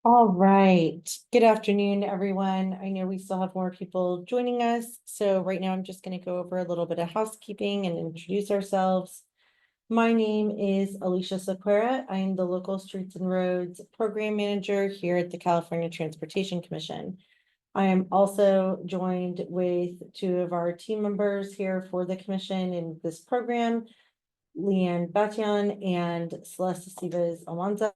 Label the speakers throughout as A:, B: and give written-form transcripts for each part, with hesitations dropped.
A: All right. Good afternoon, everyone. I know we still have more people joining us. So right now I'm just going to go over a little bit of housekeeping and introduce ourselves. My name is Alicia Sequeira. I am the local streets and roads program manager here at the California Transportation Commission. I am also joined with two of our team members here for the commission in this program, Leanne Batian and Celeste Sivas Alonso.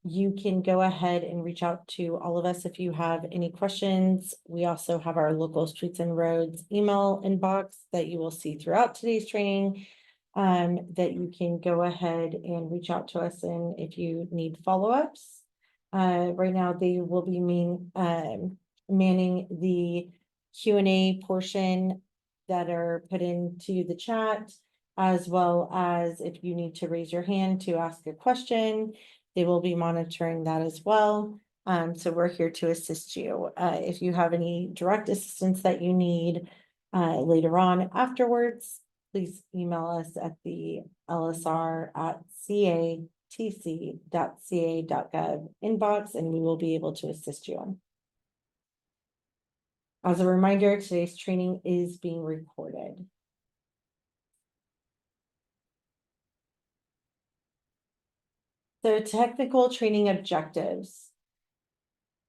A: You can go ahead and reach out to all of us if you have any questions. We also have our local streets and roads email inbox that you will see throughout today's training, that you can go ahead and reach out to us in if you need follow-ups. Right now they will be manning the Q&A portion that are put into the chat, as well as if you need to raise your hand to ask a question. They will be monitoring that as well. So we're here to assist you. If you have any direct assistance that you need later on afterwards, please email us at the lsr@catc.ca.gov inbox, and we will be able to assist you. As a reminder, today's training is being recorded. So technical training objectives.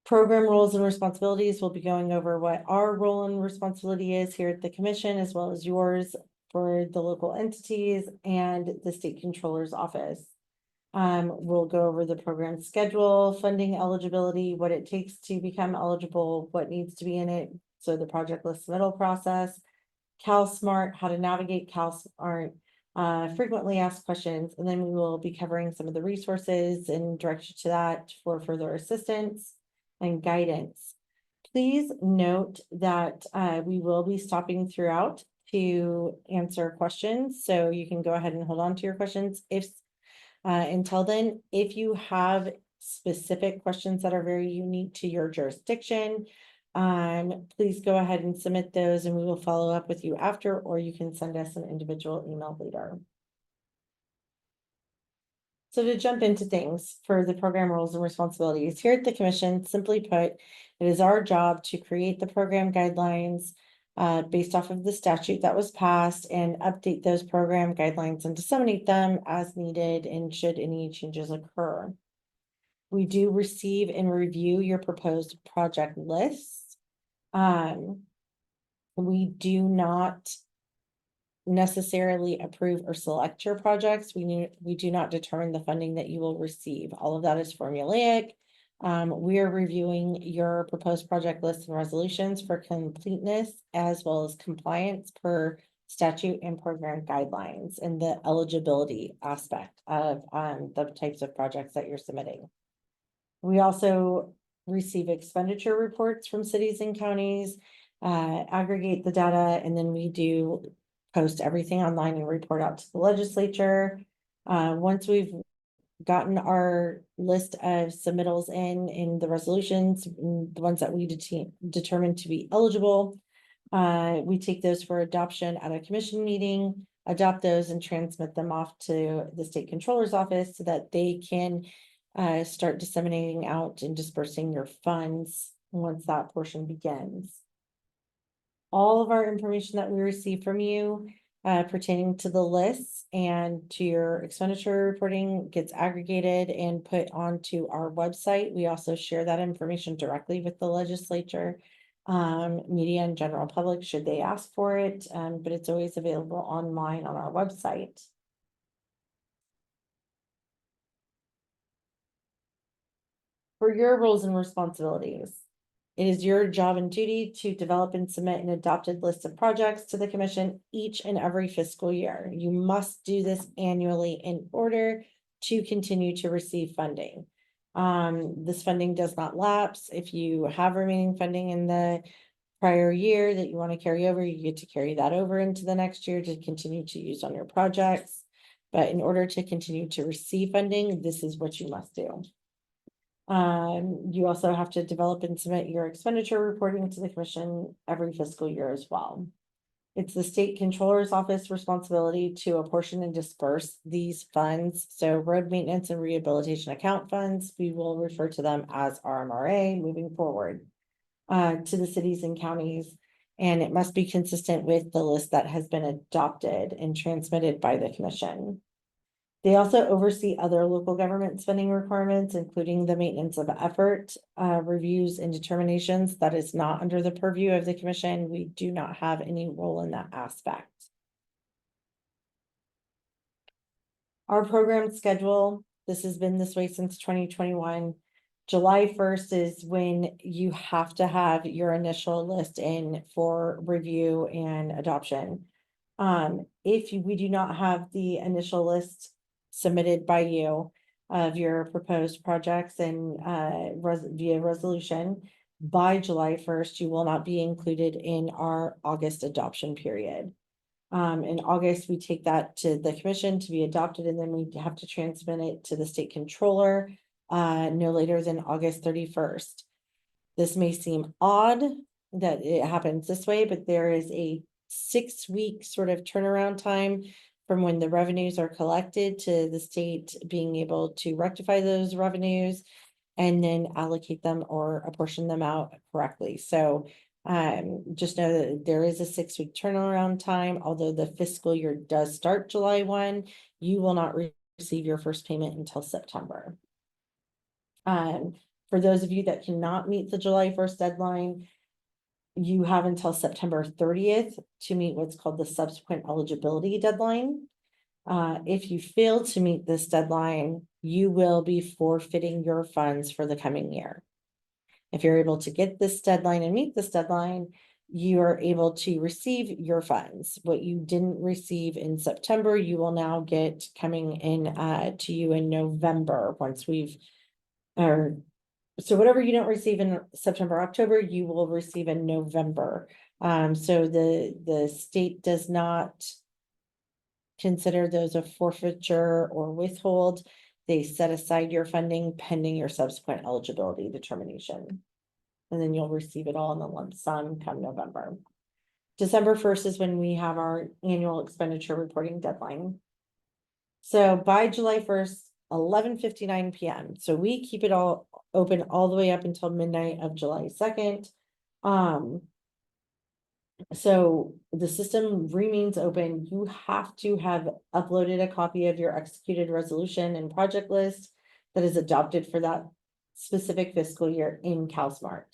A: Program roles and responsibilities. We'll be going over what our role and responsibility is here at the commission, as well as yours for the local entities and the state controller's office. We'll go over the program schedule, funding eligibility, what it takes to become eligible, what needs to be in it. So the project list submittal process, CalSmart, how to navigate CalSmart, frequently asked questions, and then we will be covering some of the resources and direct you to that for further assistance and guidance. Please note that we will be stopping throughout to answer questions, so you can go ahead and hold on to your questions if until then. If you have specific questions that are very unique to your jurisdiction, please go ahead and submit those and we will follow up with you after, or you can send us an individual email later. So to jump into things for the program roles and responsibilities here at the commission, simply put, it is our job to create the program guidelines based off of the statute that was passed and update those program guidelines and disseminate them as needed and should any changes occur. We do receive and review your proposed project lists. We do not necessarily approve or select your projects. We do not determine the funding that you will receive. All of that is formulaic. We are reviewing your proposed project lists and resolutions for completeness as well as compliance per statute and program guidelines and the eligibility aspect of the types of projects that you're submitting. We also receive expenditure reports from cities and counties, aggregate the data, and then we do post everything online and report out to the legislature. Once we've gotten our list of submittals in the resolutions, the ones that we determined to be eligible, we take those for adoption at a commission meeting, adopt those and transmit them off to the state controller's office so that they can start disseminating out and dispersing your funds once that portion begins. All of our information that we receive from you pertaining to the lists and to your expenditure reporting gets aggregated and put onto our website. We also share that information directly with the legislature, media and general public should they ask for it, but it's always available online on our website. For your roles and responsibilities, it is your job and duty to develop and submit an adopted list of projects to the commission each and every fiscal year. You must do this annually in order to continue to receive funding. This funding does not lapse. If you have remaining funding in the prior year that you want to carry over, you get to carry that over into the next year to continue to use on your projects. But in order to continue to receive funding, this is what you must do. You also have to develop and submit your expenditure reporting to the commission every fiscal year as well. It's the state controller's office responsibility to apportion and disperse these funds. So road maintenance and rehabilitation account funds, we will refer to them as RMRA moving forward to the cities and counties. And it must be consistent with the list that has been adopted and transmitted by the commission. They also oversee other local government spending requirements, including the maintenance of effort, reviews and determinations. That is not under the purview of the commission. We do not have any role in that aspect. Our program schedule, this has been this way since 2021. July 1st is when you have to have your initial list in for review and adoption. If we do not have the initial list submitted by you of your proposed projects and via resolution by July 1st, you will not be included in our August adoption period. In August, we take that to the commission to be adopted, and then we have to transmit it to the state controller no later than August 31st. This may seem odd that it happens this way, but there is a 6-week sort of turnaround time from when the revenues are collected to the state being able to rectify those revenues and then allocate them or apportion them out correctly. So just know that there is a 6-week turnaround time. Although the fiscal year does start July 1, you will not receive your first payment until September. For those of you that cannot meet the July 1st deadline, you have until September 30th to meet what's called the subsequent eligibility deadline. If you fail to meet this deadline, you will be forfeiting your funds for the coming year. If you're able to get this deadline and meet this deadline, you are able to receive your funds. What you didn't receive in September, you will now get coming in to you in November once we've, so whatever you don't receive in September, October, you will receive in November. So the state does not consider those a forfeiture or withhold. They set aside your funding pending your subsequent eligibility determination. And then you'll receive it all in the lump sum come November. December 1st is when we have our annual expenditure reporting deadline. So by July 1st, 11:59 p.m. So we keep it all open all the way up until midnight of July 2nd. So the system remains open. You have to have uploaded a copy of your executed resolution and project list that is adopted for that specific fiscal year in CalSmart.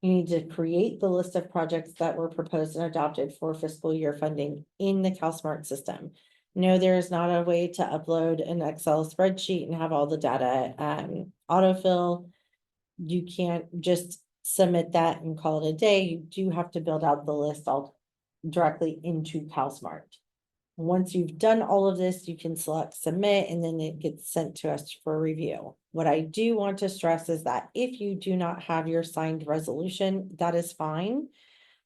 A: You need to create the list of projects that were proposed and adopted for fiscal year funding in the CalSmart system. No, there is not a way to upload an Excel spreadsheet and have all the data autofill. You can't just submit that and call it a day. You do have to build out the list all directly into CalSmart. Once you've done all of this, you can select submit and then it gets sent to us for review. What I do want to stress is that if you do not have your signed resolution, that is fine.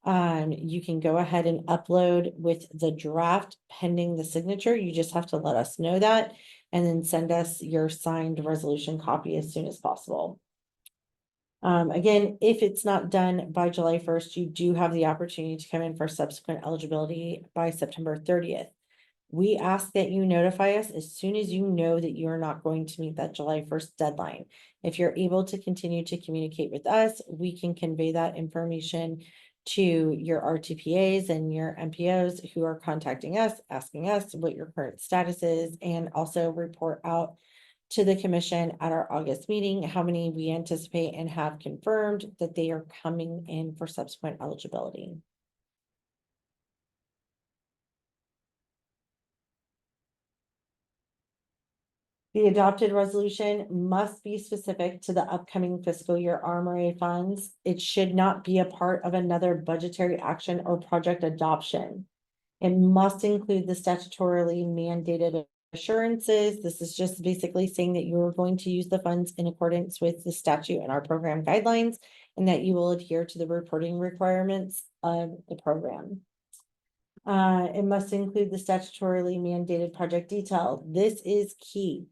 A: You can go ahead and upload with the draft pending the signature. You just have to let us know that and then send us your signed resolution copy as soon as possible. Again, if it's not done by July 1st, you do have the opportunity to come in for subsequent eligibility by September 30th. We ask that you notify us as soon as you know that you're not going to meet that July 1st deadline. If you're able to continue to communicate with us, we can convey that information to your RTPAs and your MPOs who are contacting us, asking us what your current status is, and also report out to the commission at our August meeting how many we anticipate and have confirmed that they are coming in for subsequent eligibility. The adopted resolution must be specific to the upcoming fiscal year RMRA funds. It should not be a part of another budgetary action or project adoption. It must include the statutorily mandated assurances. This is just basically saying that you're going to use the funds in accordance with the statute and our program guidelines, and that you will adhere to the reporting requirements of the program. It must include the statutorily mandated project detail. This is key.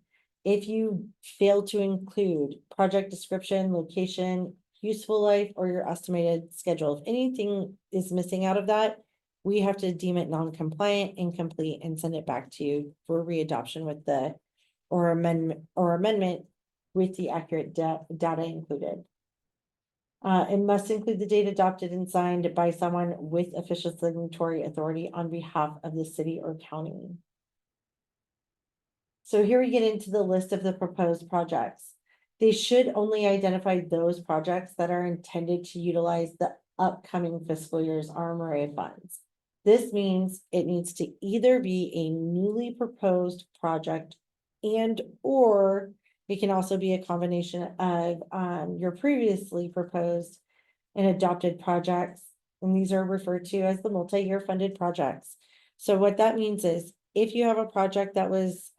A: If you fail to include project description, location, useful life, or your estimated schedule, if anything is missing out of that, we have to deem it non-compliant, incomplete, and send it back to you for readoption with the, or amendment with the accurate data included. It must include the date adopted and signed by someone with official signatory authority on behalf of the city or county. So here we get into the list of the proposed projects. They should only identify those projects that are intended to utilize the upcoming fiscal year's RMRA funds. This means it needs to either be a newly proposed project and or it can also be a combination of your previously proposed and adopted projects. And these are referred to as the multi-year funded projects. So what that means is if you have a project that was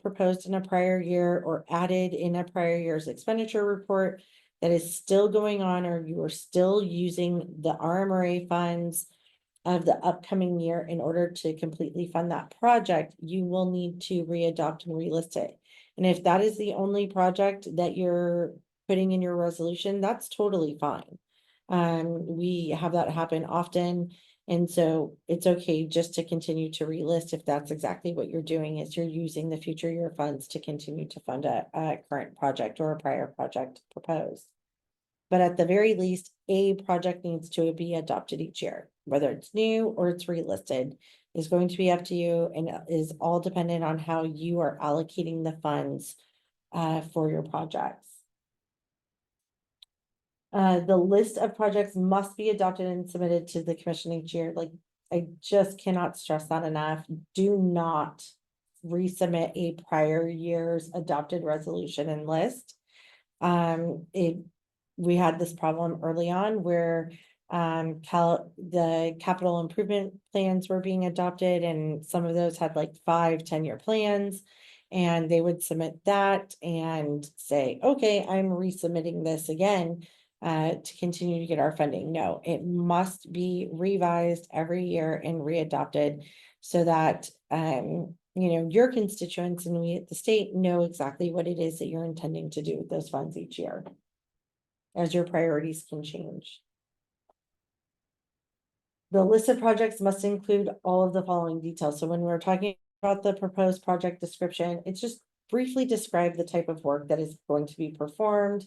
A: proposed in a prior year or added in a prior year's expenditure report that is still going on, or you are still using the RMRA funds of the upcoming year in order to completely fund that project, you will need to readopt and relist it. And if that is the only project that you're putting in your resolution, that's totally fine. We have that happen often. And so it's okay just to continue to relist if that's exactly what you're doing, is you're using the future year funds to continue to fund a current project or a prior project proposed. But at the very least, a project needs to be adopted each year, whether it's new or it's relisted, is going to be up to you and is all dependent on how you are allocating the funds for your projects. The list of projects must be adopted and submitted to the commission each year. Like, I just cannot stress that enough. Do not resubmit a prior year's adopted resolution and list. We had this problem early on where the capital improvement plans were being adopted, and some of those had like 5-10 year plans. And they would submit that and say, okay, I'm resubmitting this again to continue to get our funding. No, it must be revised every year and readopted so that your constituents and we at the state know exactly what it is that you're intending to do with those funds each year, as your priorities can change. The list of projects must include all of the following details. So when we're talking about the proposed project description, it's just briefly describe the type of work that is going to be performed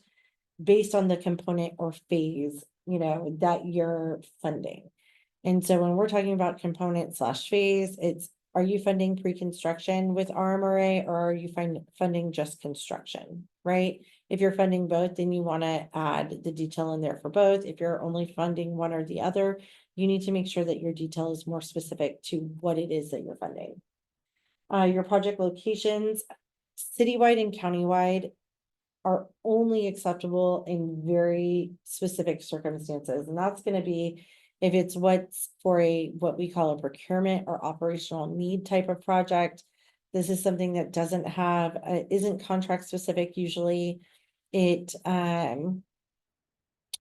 A: based on the component or phase, that you're funding. And so when we're talking about component / phase, it's, are you funding pre-construction with RMRA or are you funding just construction, right? If you're funding both, then you want to add the detail in there for both. If you're only funding one or the other, you need to make sure that your detail is more specific to what it is that you're funding. Your project locations, citywide and countywide, are only acceptable in very specific circumstances. And that's going to be if it's what's for what we call a procurement or operational need type of project. This is something that doesn't have, isn't contract specific usually. And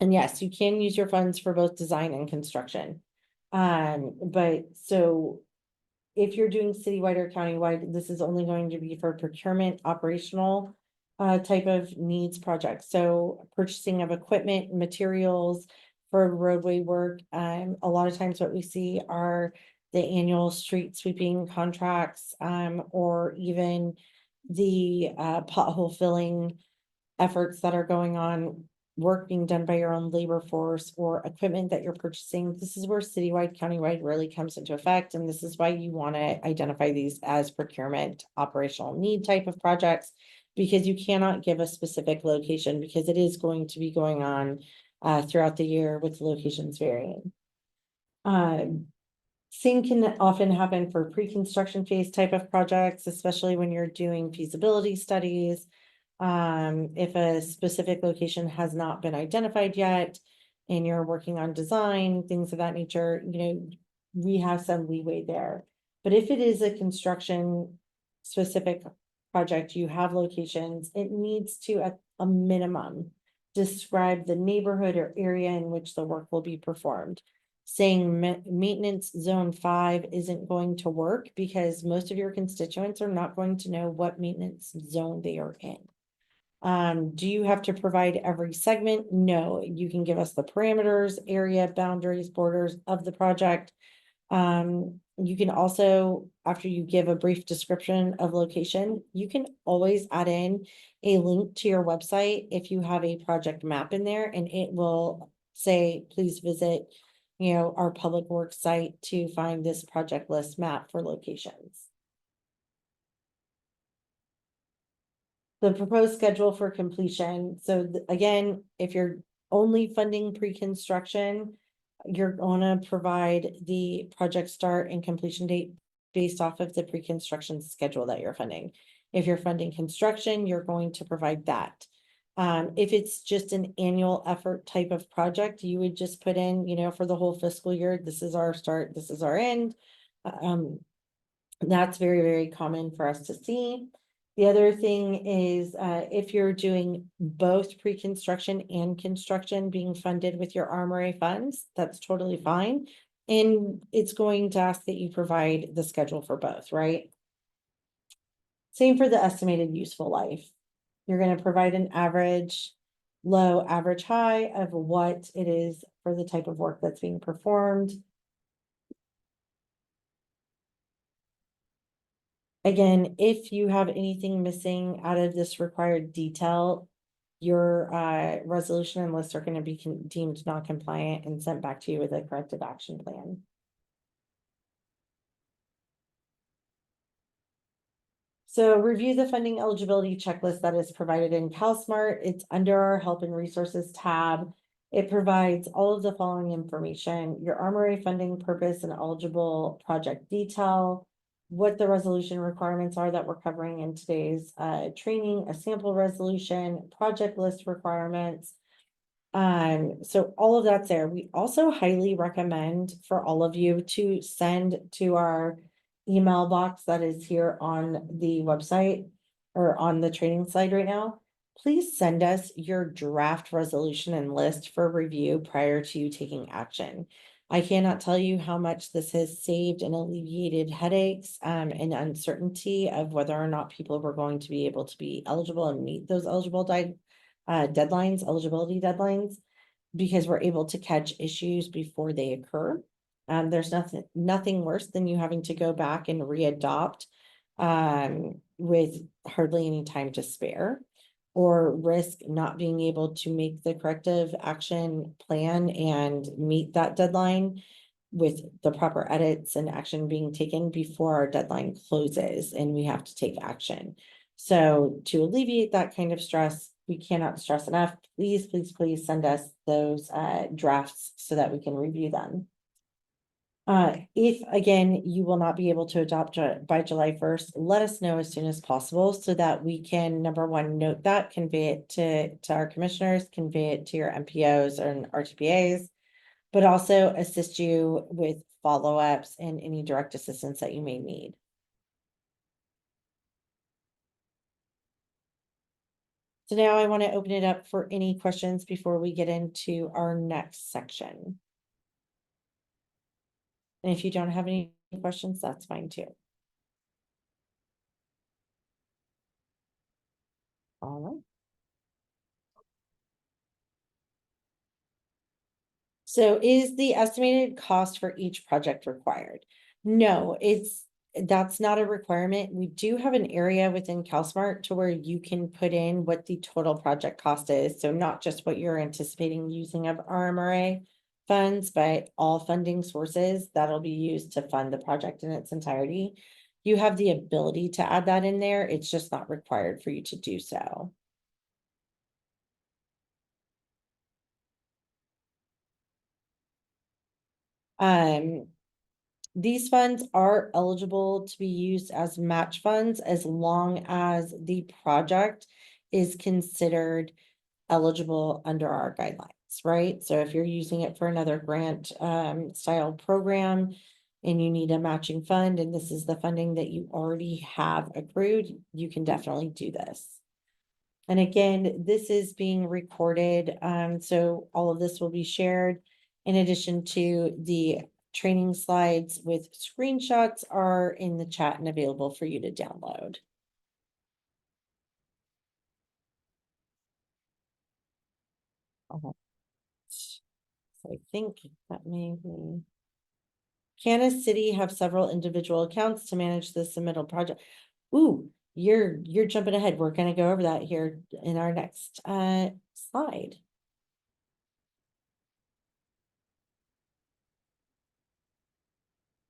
A: yes, you can use your funds for both design and construction. But so if you're doing citywide or countywide, this is only going to be for procurement, operational type of needs projects. So purchasing of equipment, materials for roadway work. A lot of times what we see are the annual street sweeping contracts, or even the pothole filling efforts that are going on, work being done by your own labor force or equipment that you're purchasing. This is where citywide, countywide really comes into effect. And this is why you want to identify these as procurement, operational need type of projects, because you cannot give a specific location because it is going to be going on throughout the year with locations varying. Same can often happen for pre-construction phase type of projects, especially when you're doing feasibility studies. If a specific location has not been identified yet and you're working on design, things of that nature, we have some leeway there. But if it is a construction specific project, you have locations, it needs to, at a minimum, describe the neighborhood or area in which the work will be performed. Saying maintenance zone 5 isn't going to work because most of your constituents are not going to know what maintenance zone they are in. Do you have to provide every segment? No, you can give us the parameters, area, boundaries, borders of the project. You can also, after you give a brief description of location, you can always add in a link to your website if you have a project map in there, and it will say, please visit, our public works site to find this project list map for locations. The proposed schedule for completion. So again, if you're only funding pre-construction, you're gonna provide the project start and completion date based off of the pre-construction schedule that you're funding. If you're funding construction, you're going to provide that. If it's just an annual effort type of project, you would just put in, for the whole fiscal year, this is our start, this is our end. That's very, very common for us to see. The other thing is, if you're doing both pre-construction and construction being funded with your RMRA funds, that's totally fine. And it's going to ask that you provide the schedule for both, right? Same for the estimated useful life. You're going to provide an average, low, average, high of what it is for the type of work that's being performed. Again, if you have anything missing out of this required detail, your resolution and list are going to be deemed non-compliant and sent back to you with a corrective action plan. So review the funding eligibility checklist that is provided in CalSmart. It's under our help and resources tab. It provides all of the following information: your RMRA funding purpose and eligible project detail, what the resolution requirements are that we're covering in today's training, a sample resolution, project list requirements. So all of that's there. We also highly recommend for all of you to send to our email box that is here on the website or on the training slide right now. Please send us your draft resolution and list for review prior to you taking action. I cannot tell you how much this has saved and alleviated headaches and uncertainty of whether or not people were going to be able to be eligible and meet those eligibility deadlines, because we're able to catch issues before they occur. There's nothing worse than you having to go back and readopt with hardly any time to spare, or risk not being able to make the corrective action plan and meet that deadline with the proper edits and action being taken before our deadline closes and we have to take action. So to alleviate that kind of stress, we cannot stress enough, please, please, please send us those drafts so that we can review them. If again, you will not be able to adopt by July 1st, let us know as soon as possible so that we can, number one, note that, convey it to our commissioners, convey it to your MPOs and RTPAs, but also assist you with follow-ups and any direct assistance that you may need. So now I want to open it up for any questions before we get into our next section. And if you don't have any questions, that's fine too. All right. So is the estimated cost for each project required? No, that's not a requirement. We do have an area within CalSmart to where you can put in what the total project cost is. So not just what you're anticipating using of RMRA funds, but all funding sources that'll be used to fund the project in its entirety. You have the ability to add that in there. It's just not required for you to do so. These funds are eligible to be used as match funds as long as the project is considered eligible under our guidelines, right? So if you're using it for another grant style program and you need a matching fund and this is the funding that you already have accrued, you can definitely do this. And again, this is being recorded, so all of this will be shared in addition to the training slides with screenshots are in the chat and available for you to download. So I think that may be. Can a city have several individual accounts to manage the submittal project? Ooh, you're jumping ahead. We're gonna go over that here in our next slide.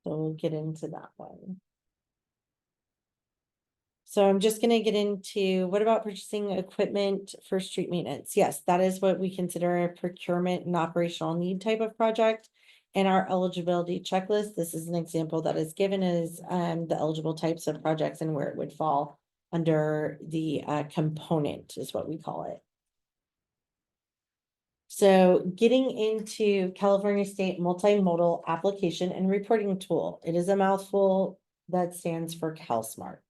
A: So we'll get into that one. So I'm just gonna get into, what about purchasing equipment for street maintenance? Yes, that is what we consider a procurement and operational need type of project. In our eligibility checklist, this is an example that is given as the eligible types of projects and where it would fall under the component is what we call it. So getting into California State Multimodal Application and Reporting Tool. It is a mouthful that stands for CalSmart.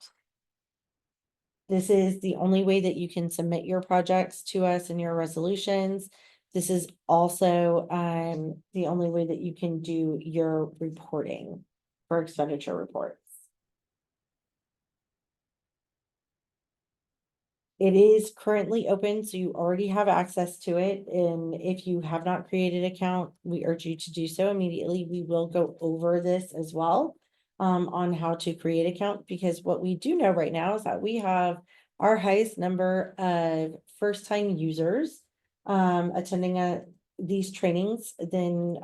A: This is the only way that you can submit your projects to us and your resolutions. This is also the only way that you can do your reporting for expenditure reports. It is currently open, so you already have access to it. And if you have not created an account, we urge you to do so immediately. We will go over this as well on how to create an account, because what we do know right now is that we have our highest number of first-time users attending these trainings than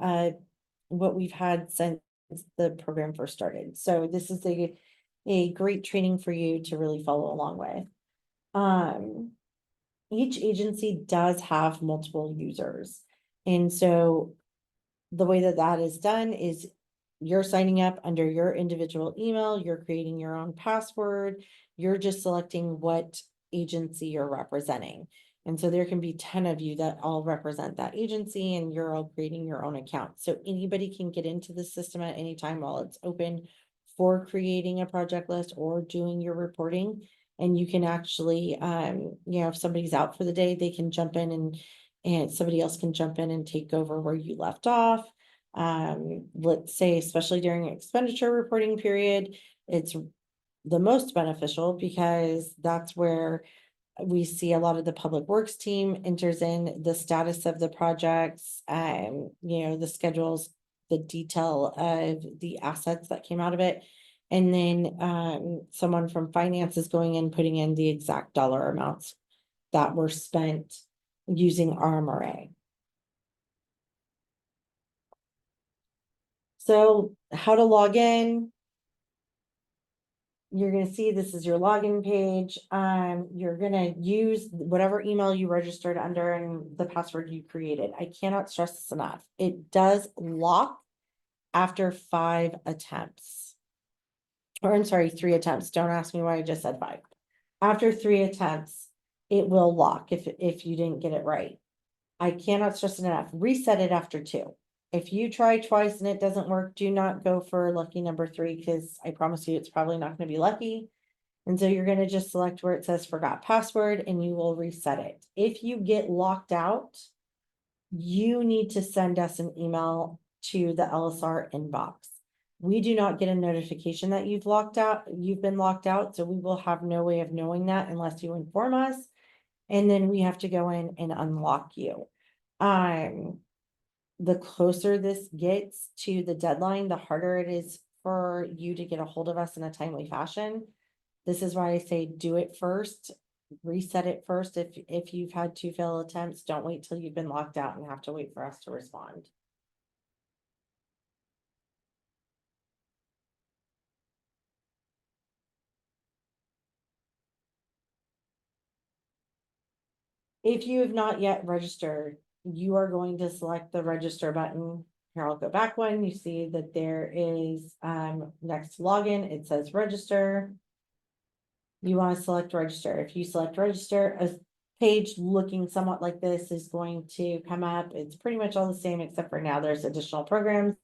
A: what we've had since the program first started. So this is a great training for you to really follow along with. Each agency does have multiple users. And so the way that that is done is you're signing up under your individual email, you're creating your own password, you're just selecting what agency you're representing. And so there can be 10 of you that all represent that agency, and you're all creating your own account. So anybody can get into the system at any time while it's open for creating a project list or doing your reporting. And you can actually, if somebody's out for the day, they can jump in and somebody else can jump in and take over where you left off. Let's say, especially during expenditure reporting period, it's the most beneficial because that's where we see a lot of the public works team enters in the status of the projects, the schedules, the detail of the assets that came out of it. And then someone from finance is going in, putting in the exact dollar amounts that were spent using RMRA. So how to log in. You're gonna see this is your login page. You're gonna use whatever email you registered under and the password you created. I cannot stress this enough. It does lock after 5 attempts. Or I'm sorry, 3 attempts. Don't ask me why I just said 5. After 3 attempts, it will lock if you didn't get it right. I cannot stress it enough. Reset it after 2. If you try twice and it doesn't work, do not go for lucky number 3, because I promise you it's probably not going to be lucky. And so you're going to just select where it says forgot password and you will reset it. If you get locked out, you need to send us an email to the LSR inbox. We do not get a notification that you've been locked out. So we will have no way of knowing that unless you inform us. And then we have to go in and unlock you. The closer this gets to the deadline, the harder it is for you to get a hold of us in a timely fashion. This is why I say do it first, reset it first. If you've had 2 failed attempts, don't wait till you've been locked out and have to wait for us to respond. If you have not yet registered, you are going to select the register button. Here, I'll go back one. You see that there is next to login, it says register. You want to select register. If you select register, a page looking somewhat like this is going to come up. It's pretty much all the same, except for now there's additional programs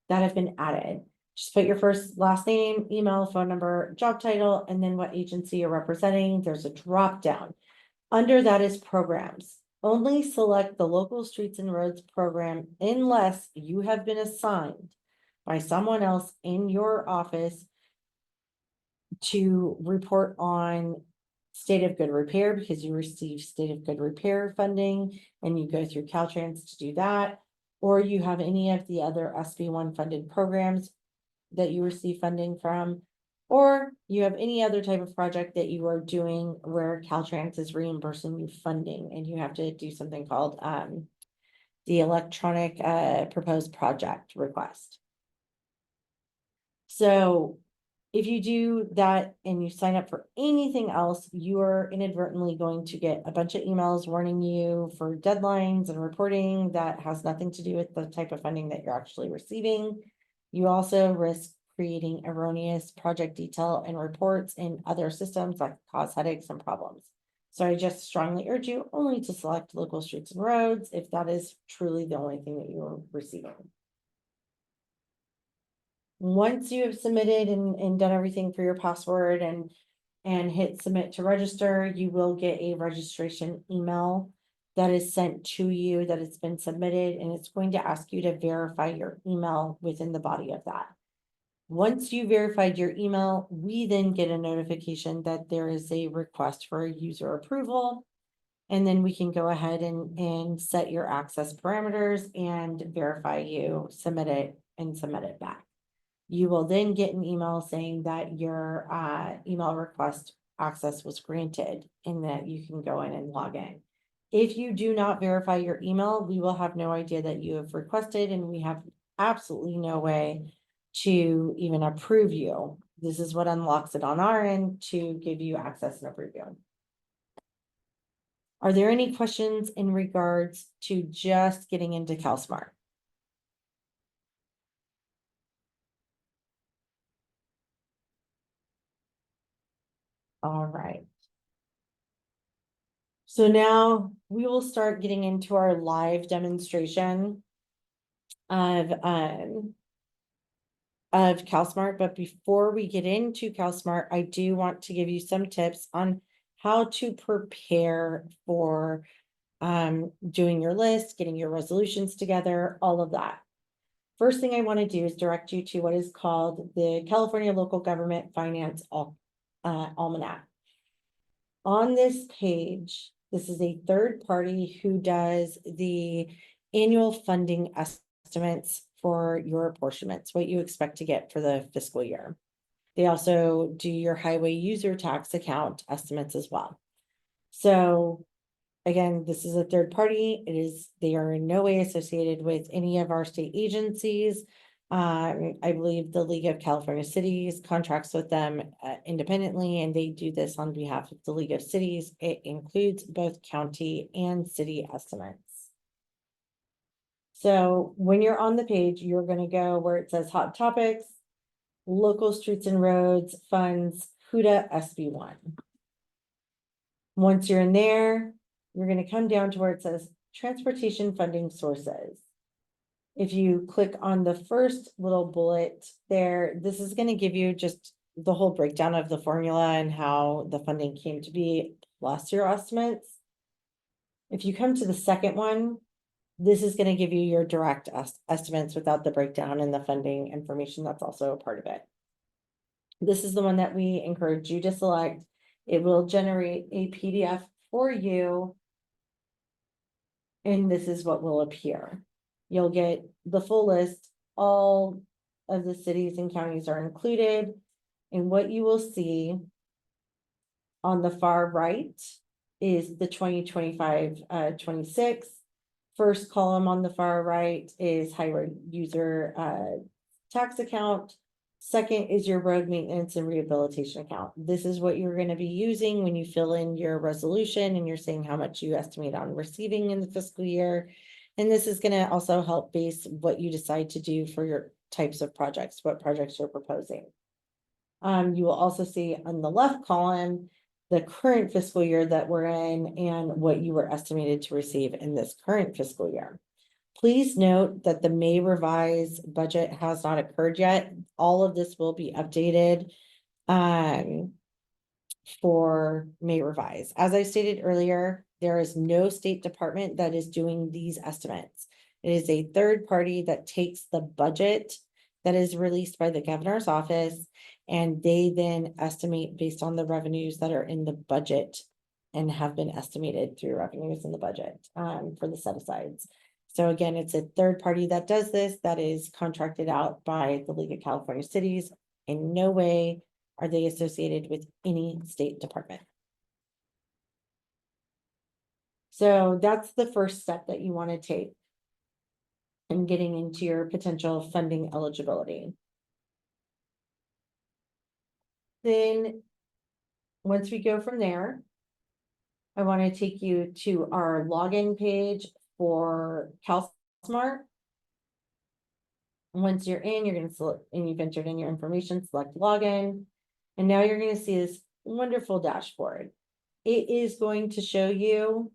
A: that have been added. Just put your first, last name, email, phone number, job title, and then what agency you're representing. There's a drop down. Under that is programs. Only select the local streets and roads program unless you have been assigned by someone else in your office to report on state of good repair, because you receive state of good repair funding and you go through Caltrans to do that. or you have any of the other SB1 funded programs that you receive funding from, or you have any other type of project that you are doing where Caltrans is reimbursing you funding and you have to do something called the electronic proposed project request. So if you do that and you sign up for anything else, you are inadvertently going to get a bunch of emails warning you for deadlines and reporting that has nothing to do with the type of funding that you're actually receiving. You also risk creating erroneous project detail and reports in other systems that cause headaches and problems. So I just strongly urge you only to select local streets and roads if that is truly the only thing that you're receiving. Once you have submitted and done everything for your password and hit submit to register, you will get a registration email that is sent to you that it's been submitted, and it's going to ask you to verify your email within the body of that. Once you verified your email, we then get a notification that there is a request for a user approval. And then we can go ahead and set your access parameters and verify you, submit it back. You will then get an email saying that your email request access was granted and that you can go in and log in. If you do not verify your email, we will have no idea that you have requested, and we have absolutely no way to even approve you. This is what unlocks it on our end to give you access and approve you. Are there any questions in regards to just getting into CalSmart? All right. So now we will start getting into our live demonstration of CalSmart. But before we get into CalSmart, I do want to give you some tips on how to prepare for doing your list, getting your resolutions together, all of that. First thing I want to do is direct you to what is called the California Local Government Finance Almanac. On this page, this is a third party who does the annual funding estimates for your apportionments, what you expect to get for the fiscal year. They also do your highway user tax account estimates as well. So again, this is a third party. They are in no way associated with any of our state agencies. I believe the League of California Cities contracts with them independently, and they do this on behalf of the League of Cities. It includes both county and city estimates. So when you're on the page, you're going to go where it says hot topics, local streets and roads, funds, HUDA SB1. Once you're in there, you're going to come down to where it says transportation funding sources. If you click on the first little bullet there, this is going to give you just the whole breakdown of the formula and how the funding came to be, plus your estimates. If you come to the second one, this is going to give you your direct estimates without the breakdown and the funding information that's also a part of it. This is the one that we encourage you to select. It will generate a PDF for you, and this is what will appear. You'll get the full list. All of the cities and counties are included. And what you will see on the far right is the 2025-26. First column on the far right is highway user tax account. Second is your road maintenance and rehabilitation account. This is what you're going to be using when you fill in your resolution and you're saying how much you estimate on receiving in the fiscal year. And this is going to also help base what you decide to do for your types of projects, what projects you're proposing. You will also see on the left column the current fiscal year that we're in and what you were estimated to receive in this current fiscal year. Please note that the May revised budget has not occurred yet. All of this will be updated for May revise. As I stated earlier, there is no state department that is doing these estimates. It is a third party that takes the budget that is released by the governor's office, and they then estimate based on the revenues that are in the budget and have been estimated through revenues in the budget for the set asides. So again, it's a third party that does this, that is contracted out by the League of California Cities. In no way are they associated with any state department. So that's the first step that you want to take in getting into your potential funding eligibility. Then, once we go from there, I want to take you to our login page for CalSmart. Once you're in, you're going to select, and you've entered in your information, select login. And now you're going to see this wonderful dashboard. It is going to show you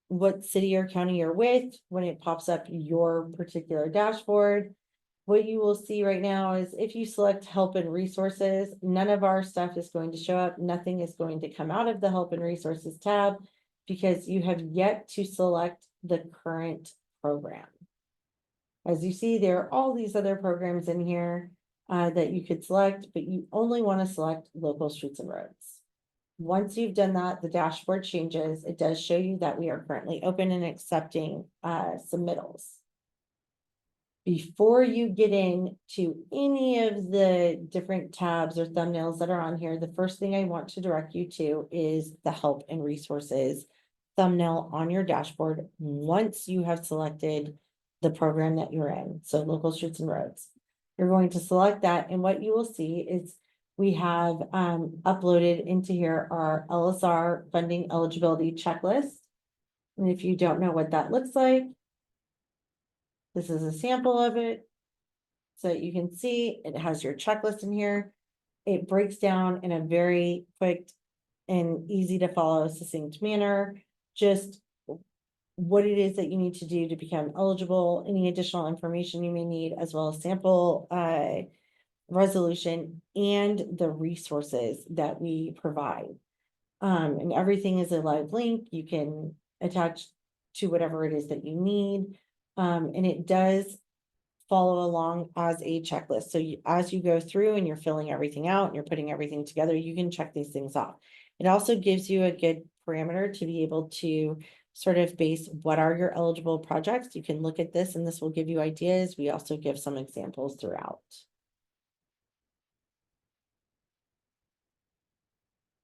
A: what city or county you're with when it pops up your particular dashboard. What you will see right now is if you select help and resources, none of our stuff is going to show up. Nothing is going to come out of the help and resources tab because you have yet to select the current program. As you see, there are all these other programs in here that you could select, but you only want to select local streets and roads. Once you've done that, the dashboard changes. It does show you that we are currently open and accepting submittals. Before you get into any of the different tabs or thumbnails that are on here, the first thing I want to direct you to is the help and resources thumbnail on your dashboard once you have selected the program that you're in. So local streets and roads. You're going to select that, and what you will see is we have uploaded into here our LSR funding eligibility checklist. And if you don't know what that looks like, this is a sample of it. So you can see it has your checklist in here. It breaks down in a very quick and easy to follow, succinct manner, just what it is that you need to do to become eligible, any additional information you may need, as well as sample resolution and the resources that we provide. And everything is a live link. You can attach to whatever it is that you need. And it does follow along as a checklist. So as you go through and you're filling everything out and you're putting everything together, you can check these things off. It also gives you a good parameter to be able to sort of base what are your eligible projects. You can look at this and this will give you ideas. We also give some examples throughout.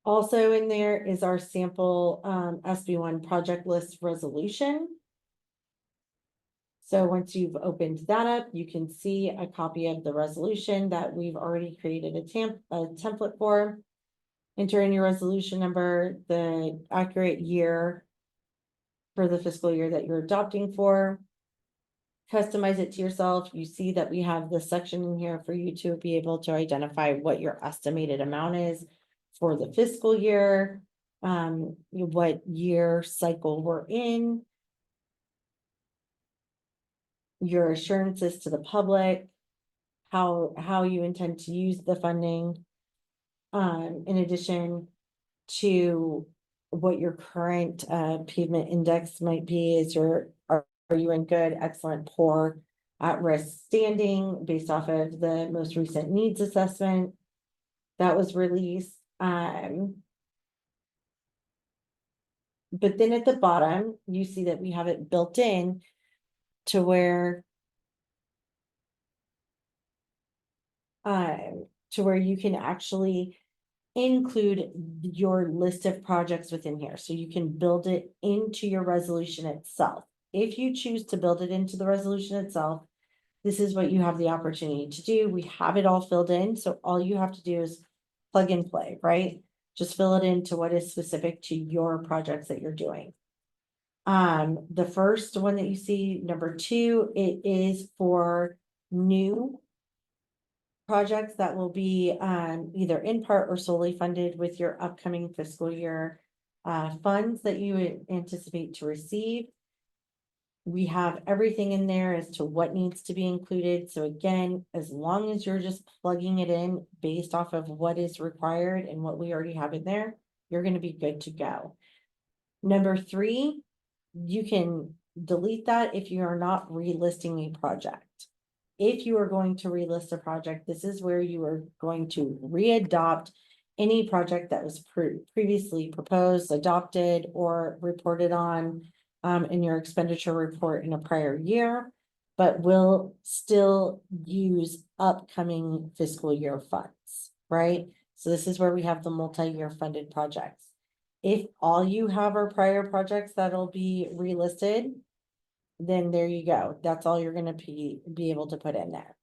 A: Also in there is our sample SB1 project list resolution. So once you've opened that up, you can see a copy of the resolution that we've already created a template for. Enter in your resolution number, the accurate year for the fiscal year that you're adopting for. Customize it to yourself. You see that we have this section in here for you to be able to identify what your estimated amount is for the fiscal year, what year cycle we're in, your assurances to the public, how you intend to use the funding, in addition to what your current pavement index might be. Is are you in good, excellent, poor, at risk standing based off of the most recent needs assessment that was released. But then at the bottom, you see that we have it built in to where you can actually include your list of projects within here. So you can build it into your resolution itself. If you choose to build it into the resolution itself, this is what you have the opportunity to do. We have it all filled in. So all you have to do is plug and play, right? Just fill it into what is specific to your projects that you're doing. The first one that you see, number 2, it is for new projects that will be either in part or solely funded with your upcoming fiscal year funds that you would anticipate to receive. We have everything in there as to what needs to be included. So again, as long as you're just plugging it in based off of what is required and what we already have in there, you're going to be good to go. Number 3, you can delete that if you are not relisting a project. If you are going to relist a project, this is where you are going to readopt any project that was previously proposed, adopted, or reported on in your expenditure report in a prior year, but will still use upcoming fiscal year funds, right? So this is where we have the multi-year funded projects. If all you have are prior projects that'll be relisted, then there you go. That's all you're gonna be able to put in there.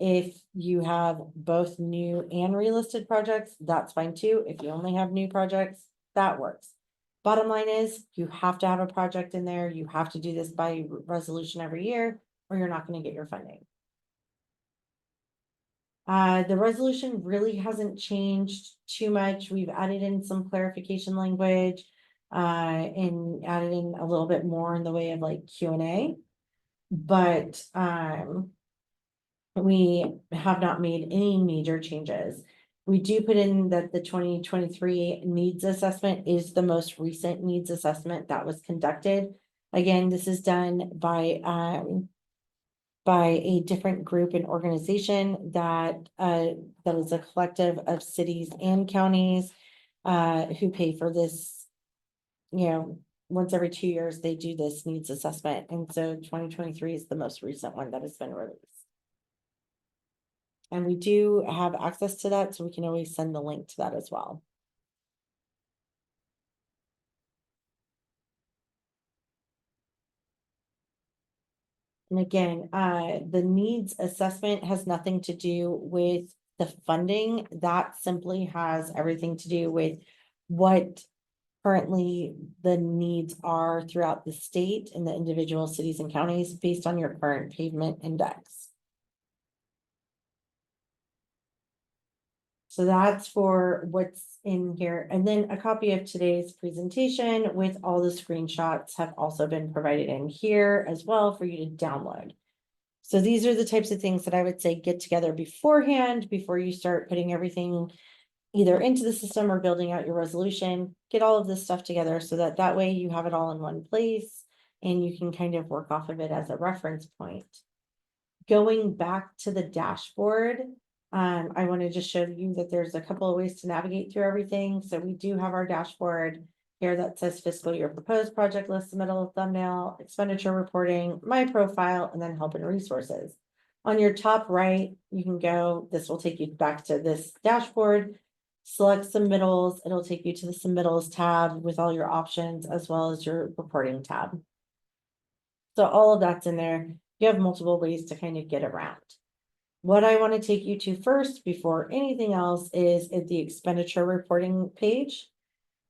A: If you have both new and relisted projects, that's fine too. If you only have new projects, that works. Bottom line is, you have to have a project in there. You have to do this by resolution every year, or you're not gonna get your funding. The resolution really hasn't changed too much. We've added in some clarification language, and added in a little bit more in the way of like Q&A. But, we have not made any major changes. We do put in that the 2023 needs assessment is the most recent needs assessment that was conducted. Again, this is done by a different group and organization that is a collective of cities and counties who pay for this. You know, once every 2 years, they do this needs assessment, and so 2023 is the most recent one that has been released. And we do have access to that, so we can always send the link to that as well. And again, the needs assessment has nothing to do with the funding. That simply has everything to do with what currently the needs are throughout the state and the individual cities and counties based on your current pavement index. So that's for what's in here. And then a copy of today's presentation with all the screenshots have also been provided in here as well for you to download. So these are the types of things that I would say get together beforehand, before you start putting everything either into the system or building out your resolution. Get all of this stuff together so that that way you have it all in one place and you can kind of work off of it as a reference point. Going back to the dashboard, I want to just show you that there's a couple of ways to navigate through everything. So we do have our dashboard here that says fiscal year proposed project list, submittal, thumbnail, expenditure reporting, my profile, and then help and resources. On your top right, you can go, this will take you back to this dashboard. Select submittals, it'll take you to the submittals tab with all your options as well as your reporting tab. So all of that's in there. You have multiple ways to kind of get around. What I want to take you to first before anything else is at the expenditure reporting page.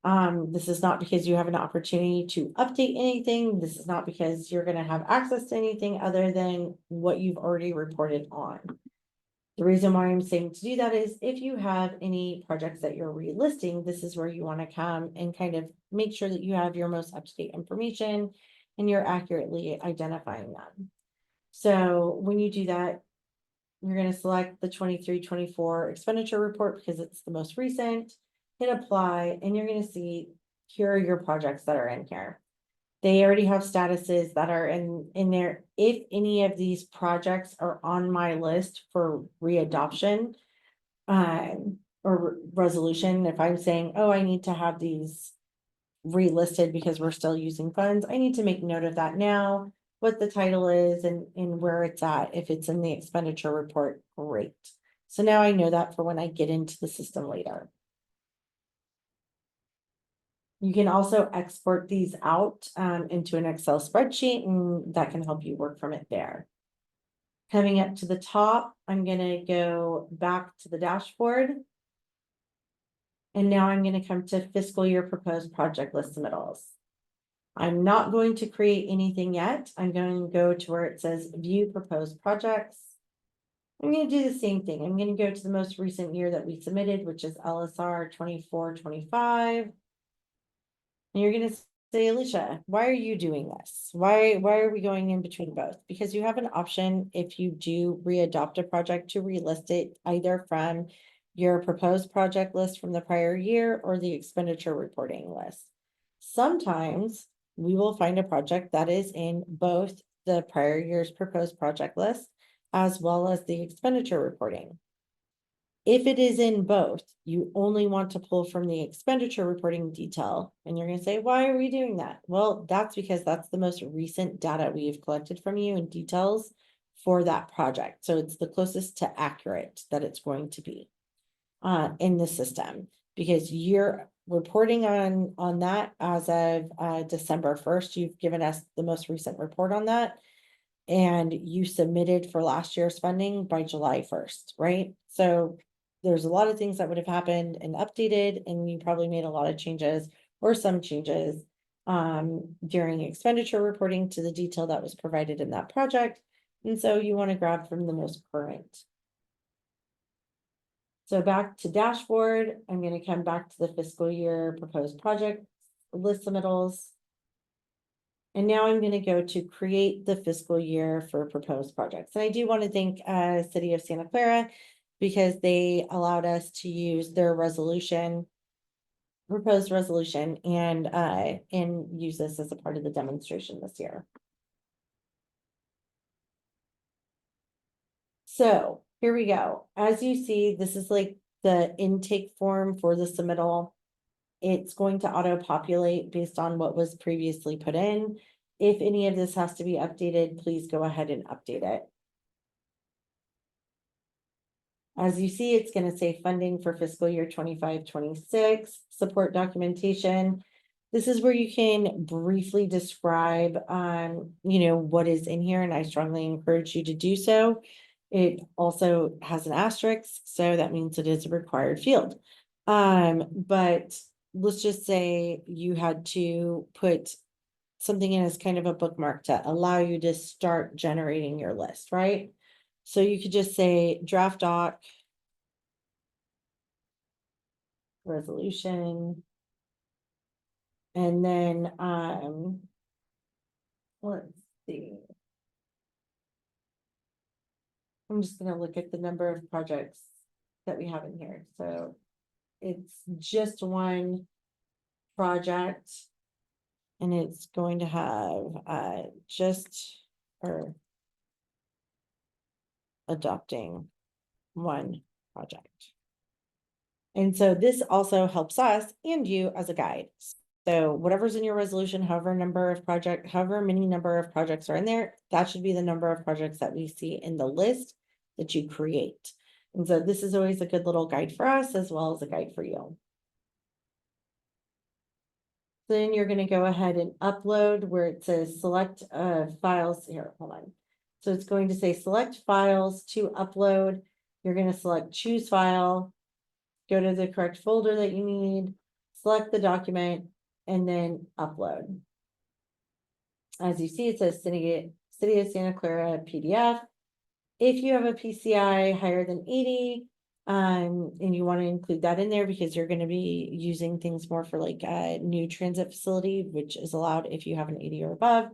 A: This is not because you have an opportunity to update anything. This is not because you're going to have access to anything other than what you've already reported on. The reason why I'm saying to do that is if you have any projects that you're relisting, this is where you want to come and kind of make sure that you have your most up-to-date information and you're accurately identifying them. So when you do that, you're going to select the 23-24 expenditure report because it's the most recent, hit apply, and you're going to see here are your projects that are in here. They already have statuses that are in there. If any of these projects are on my list for readoption or resolution, if I'm saying, oh, I need to have these relisted because we're still using funds, I need to make note of that now, what the title is and where it's at. If it's in the expenditure report, great. So now I know that for when I get into the system later. You can also export these out into an Excel spreadsheet, and that can help you work from it there. Coming up to the top, I'm going to go back to the dashboard. And now I'm going to come to fiscal year proposed project list submittals. I'm not going to create anything yet. I'm going to go to where it says view proposed projects. I'm going to do the same thing. I'm going to go to the most recent year that we submitted, which is LSR 24-25. And you're going to say, Alicia, why are you doing this? Why are we going in between both? Because you have an option if you do readopt a project to relist it either from your proposed project list from the prior year or the expenditure reporting list. Sometimes we will find a project that is in both the prior year's proposed project list as well as the expenditure reporting. If it is in both, you only want to pull from the expenditure reporting detail. And you're going to say, why are we doing that? Well, that's because that's the most recent data we have collected from you and details for that project. So it's the closest to accurate that it's going to be in the system, because you're reporting on that as of December 1st. You've given us the most recent report on that. And you submitted for last year's funding by July 1st, right? So there's a lot of things that would have happened and updated, and you probably made a lot of changes or some changes during expenditure reporting to the detail that was provided in that project. And so you want to grab from the most current. So back to dashboard, I'm going to come back to the fiscal year proposed project list submittals. And now I'm going to go to create the fiscal year for proposed projects. And I do want to thank City of Santa Clara, because they allowed us to use their resolution, proposed resolution, and use this as a part of the demonstration this year. So here we go. As you see, this is like the intake form for the submittal. It's going to auto-populate based on what was previously put in. If any of this has to be updated, please go ahead and update it. As you see, it's going to say funding for fiscal year 25-26, support documentation. This is where you can briefly describe, what is in here, and I strongly encourage you to do so. It also has an asterisk, so that means it is a required field. But let's just say you had to put something in as kind of a bookmark to allow you to start generating your list, right? So you could just say draft doc, resolution, and then let's see. I'm just gonna look at the number of projects that we have in here. So it's just one project, and it's going to have just or adopting one project. And so this also helps us and you as a guide. So whatever's in your resolution, however many number of projects are in there, that should be the number of projects that we see in the list that you create. And so this is always a good little guide for us, as well as a guide for you. Then you're going to go ahead and upload where it says select files here. Hold on. So it's going to say select files to upload. You're going to select choose file, go to the correct folder that you need, select the document, and then upload. As you see, it says City of Santa Clara PDF. If you have a PCI higher than 80, and you want to include that in there because you're going to be using things more for like a new transit facility, which is allowed if you have an 80 or above.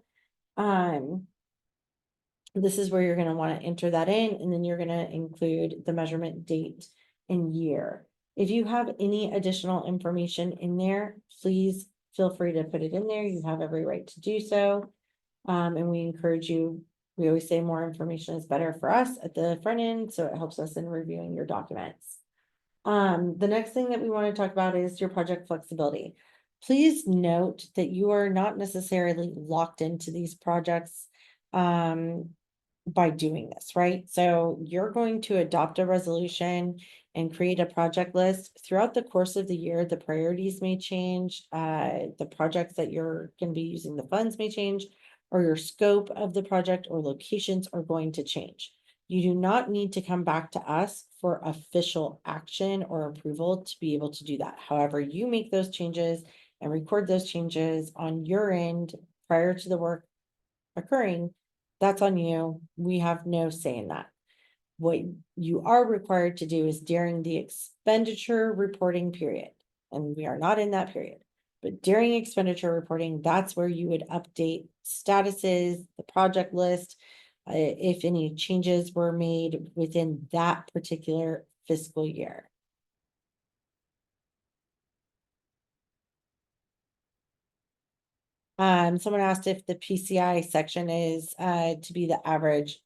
A: This is where you're going to want to enter that in, and then you're going to include the measurement date and year. If you have any additional information in there, please feel free to put it in there. You have every right to do so. And we encourage you, we always say more information is better for us at the front end, so it helps us in reviewing your documents. The next thing that we want to talk about is your project flexibility. Please note that you are not necessarily locked into these projects by doing this, right? So you're going to adopt a resolution and create a project list. Throughout the course of the year, the priorities may change, the projects that you're going to be using the funds may change, or your scope of the project or locations are going to change. You do not need to come back to us for official action or approval to be able to do that. However, you make those changes and record those changes on your end prior to the work occurring. That's on you. We have no say in that. What you are required to do is during the expenditure reporting period, and we are not in that period, but during expenditure reporting, that's where you would update statuses, the project list, if any changes were made within that particular fiscal year. Someone asked if the PCI section is to be the average.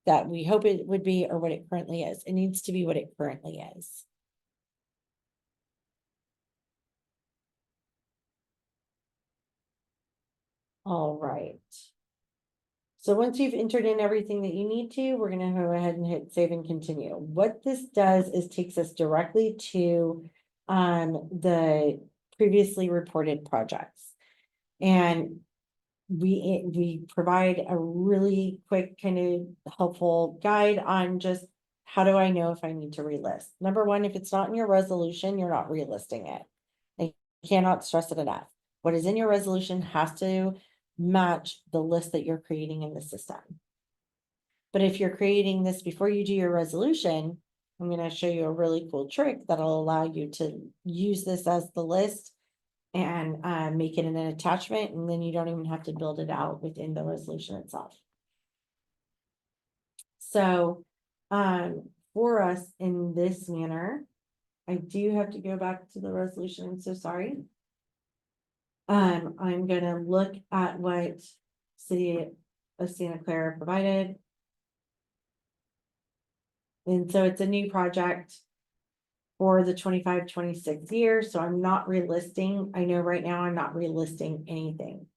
A: that we hope it would be or what it currently is. It needs to be what it currently is. All right. So once you've entered in everything that you need to, we're gonna go ahead and hit save and continue. What this does is takes us directly to the previously reported projects. And we provide a really quick kind of helpful guide on just how do I know if I need to relist. Number one, if it's not in your resolution, you're not relisting it. I cannot stress it enough. What is in your resolution has to match the list that you're creating in the system. But if you're creating this before you do your resolution, I'm going to show you a really cool trick that'll allow you to use this as the list and make it an attachment, and then you don't even have to build it out within the resolution itself. So for us in this manner, I do have to go back to the resolution. I'm so sorry. I'm gonna look at what City of Santa Clara provided. And so it's a new project for the 25-26 year. So I'm not relisting. I know right now I'm not relisting anything.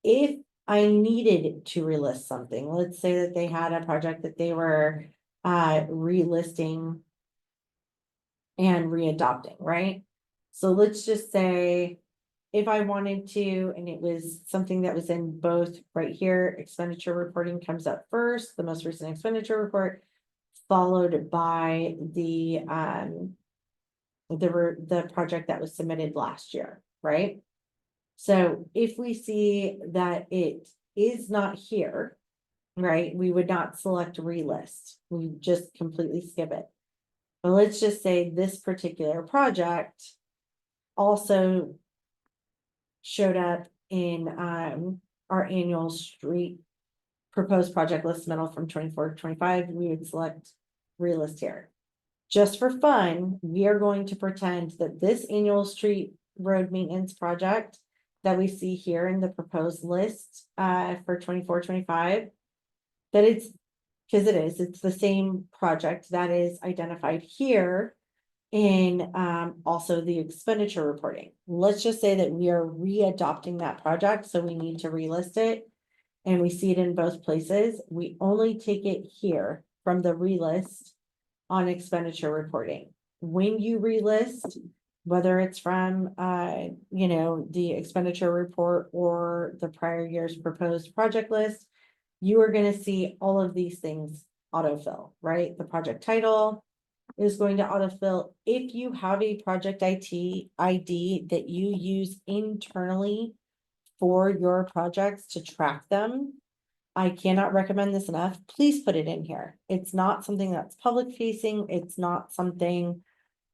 A: If I needed to relist something, let's say that they had a project that they were relisting and readopting, right? So let's just say if I wanted to, and it was something that was in both right here, expenditure reporting comes up first, the most recent expenditure report, followed by the project that was submitted last year, right? So if we see that it is not here, right, we would not select relist. We just completely skip it. But let's just say this particular project also showed up in our annual street proposed project list submittal from 24 to 25. We would select relist here. Just for fun, we are going to pretend that this annual street road maintenance project that we see here in the proposed list for 24-25, that it's, because it's the same project that is identified here in also the expenditure reporting. Let's just say that we are readopting that project, so we need to relist it, and we see it in both places. We only take it here from the relist on expenditure reporting. When you relist, whether it's from the expenditure report or the prior year's proposed project list, you are going to see all of these things autofill, right? The project title is going to autofill. If you have a project ID that you use internally for your projects to track them, I cannot recommend this enough. Please put it in here. It's not something that's public facing. It's not something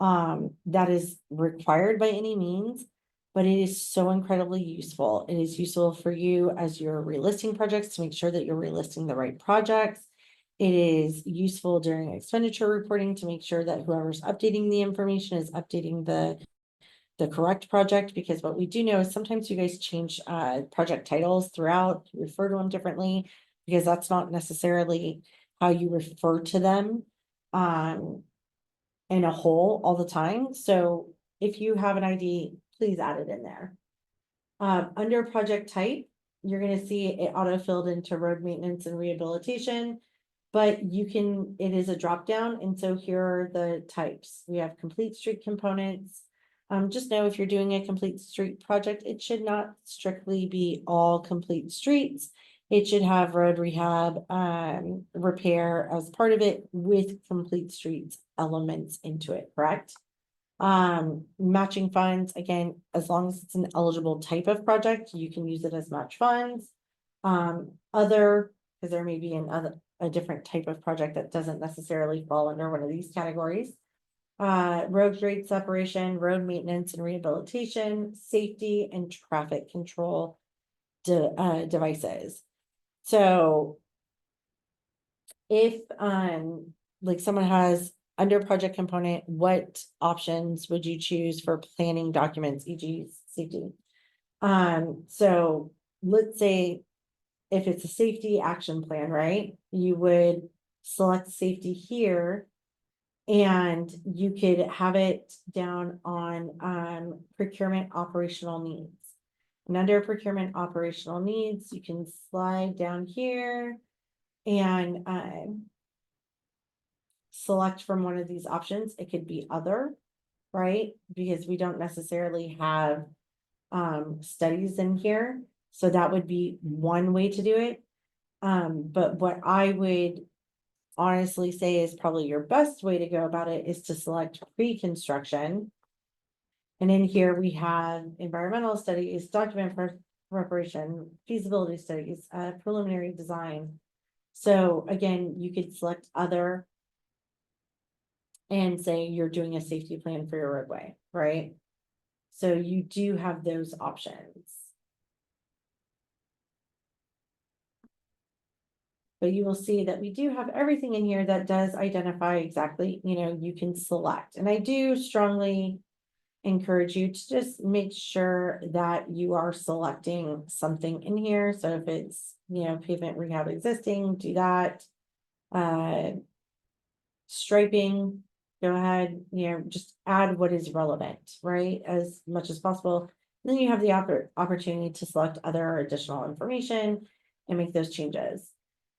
A: that is required by any means, but it is so incredibly useful. It is useful for you as you're relisting projects to make sure that you're relisting the right projects. It is useful during expenditure reporting to make sure that whoever's updating the information is updating the correct project, because what we do know is sometimes you guys change project titles throughout, refer to them differently, because that's not necessarily how you refer to them in a whole all the time. So if you have an ID, please add it in there. Under project type, you're going to see it auto-filled into road maintenance and rehabilitation, but it is a drop down. And so here are the types. We have complete street components. Just know if you're doing a complete street project, it should not strictly be all complete streets. It should have road rehab, repair as part of it with complete streets elements into it, correct? Matching funds, again, as long as it's an eligible type of project, you can use it as match funds. Other, because there may be a different type of project that doesn't necessarily fall under one of these categories. Road grade separation, road maintenance and rehabilitation, safety and traffic control devices. So if like someone has under project component, what options would you choose for planning documents, e.g. safety? So let's say if it's a safety action plan, right? You would select safety here. And you could have it down on procurement operational needs. And under procurement operational needs, you can slide down here and select from one of these options. It could be other, right? Because we don't necessarily have studies in here. So that would be one way to do it. But what I would honestly say is probably your best way to go about it is to select pre-construction. And in here we have environmental studies, document preparation, feasibility studies, preliminary design. So again, you could select other and say you're doing a safety plan for your roadway, right? So you do have those options. But you will see that we do have everything in here that does identify exactly, you can select. And I do strongly encourage you to just make sure that you are selecting something in here. So if it's, pavement rehab existing, do that. Striping, go ahead, just add what is relevant, right? As much as possible. And then you have the opportunity to select other additional information and make those changes.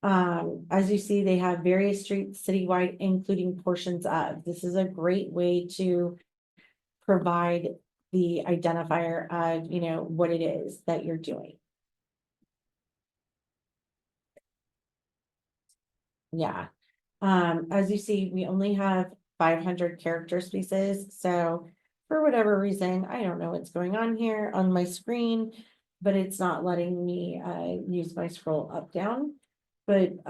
A: As you see, they have various streets citywide, including portions of. This is a great way to provide the identifier of, what it is that you're doing. Yeah. As you see, we only have 500 character spaces. So for whatever reason, I don't know what's going on here on my screen, but it's not letting me use my scroll up down. But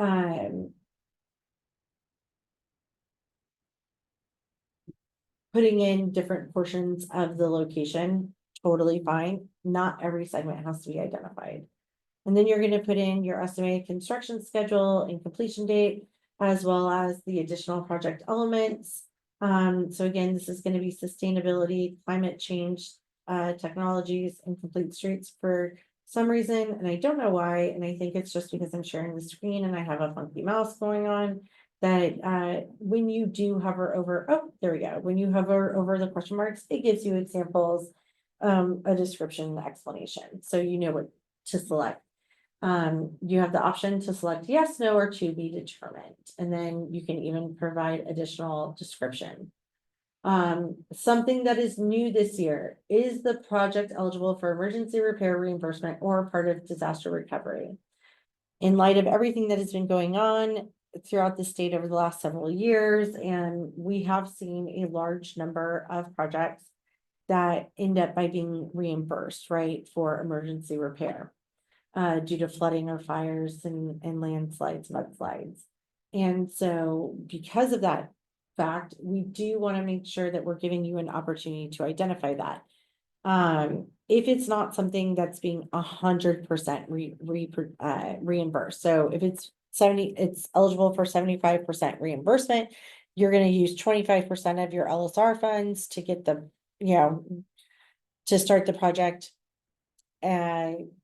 A: putting in different portions of the location, totally fine. Not every segment has to be identified. And then you're going to put in your estimated construction schedule and completion date, as well as the additional project elements. So again, this is going to be sustainability, climate change, technologies, and complete streets for some reason. And I don't know why. And I think it's just because I'm sharing the screen and I have a funky mouse going on. That when you do hover over, oh, there we go. When you hover over the question marks, it gives you examples, a description, explanation. So you know what to select. You have the option to select yes, no, or to be determined. And then you can even provide additional description. Something that is new this year, is the project eligible for emergency repair reimbursement or part of disaster recovery? In light of everything that has been going on throughout the state over the last several years, and we have seen a large number of projects that end up by being reimbursed, right, for emergency repair. Due to flooding or fires and landslides, mudslides. And so because of that fact, we do want to make sure that we're giving you an opportunity to identify that. If it's not something that's being 100% reimbursed. So if it's eligible for 75% reimbursement, you're going to use 25% of your LSR funds to get to start the project.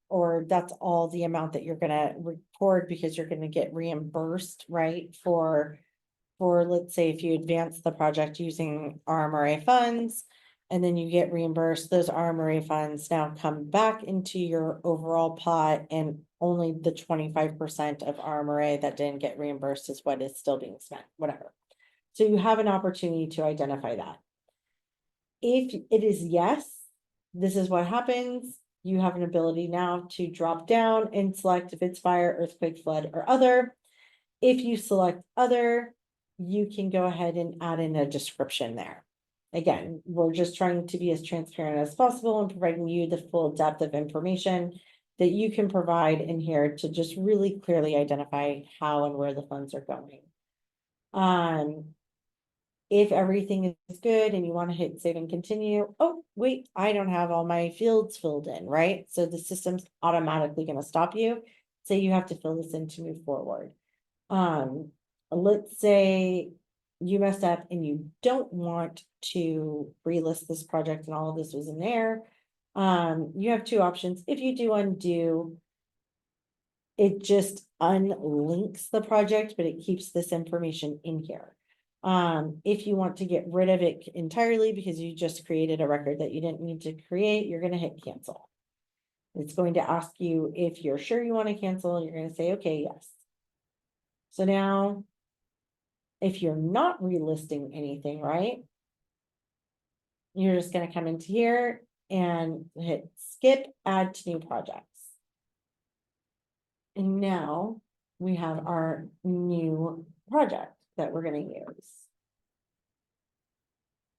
A: Or that's all the amount that you're gonna record because you're gonna get reimbursed, right? For let's say if you advance the project using RMRA funds, and then you get reimbursed, those RMRA funds now come back into your overall pot, and only the 25% of RMRA that didn't get reimbursed is what is still being spent, whatever. So you have an opportunity to identify that. If it is yes, this is what happens. You have an ability now to drop down and select if it's fire, earthquake, flood, or other. If you select other, you can go ahead and add in a description there. Again, we're just trying to be as transparent as possible and providing you the full depth of information that you can provide in here to just really clearly identify how and where the funds are going. If everything is good and you want to hit save and continue, oh, wait, I don't have all my fields filled in, right? So the system's automatically going to stop you. Say you have to fill this in to move forward. Let's say you messed up and you don't want to relist this project and all of this was in there. You have two options. If you do undo, It just unlinks the project, but it keeps this information in here. If you want to get rid of it entirely because you just created a record that you didn't need to create, you're gonna hit cancel. It's going to ask you if you're sure you want to cancel, you're gonna say, okay, yes. So now, if you're not relisting anything, right? You're just gonna come into here and hit skip, add to new projects. And now we have our new project that we're gonna use.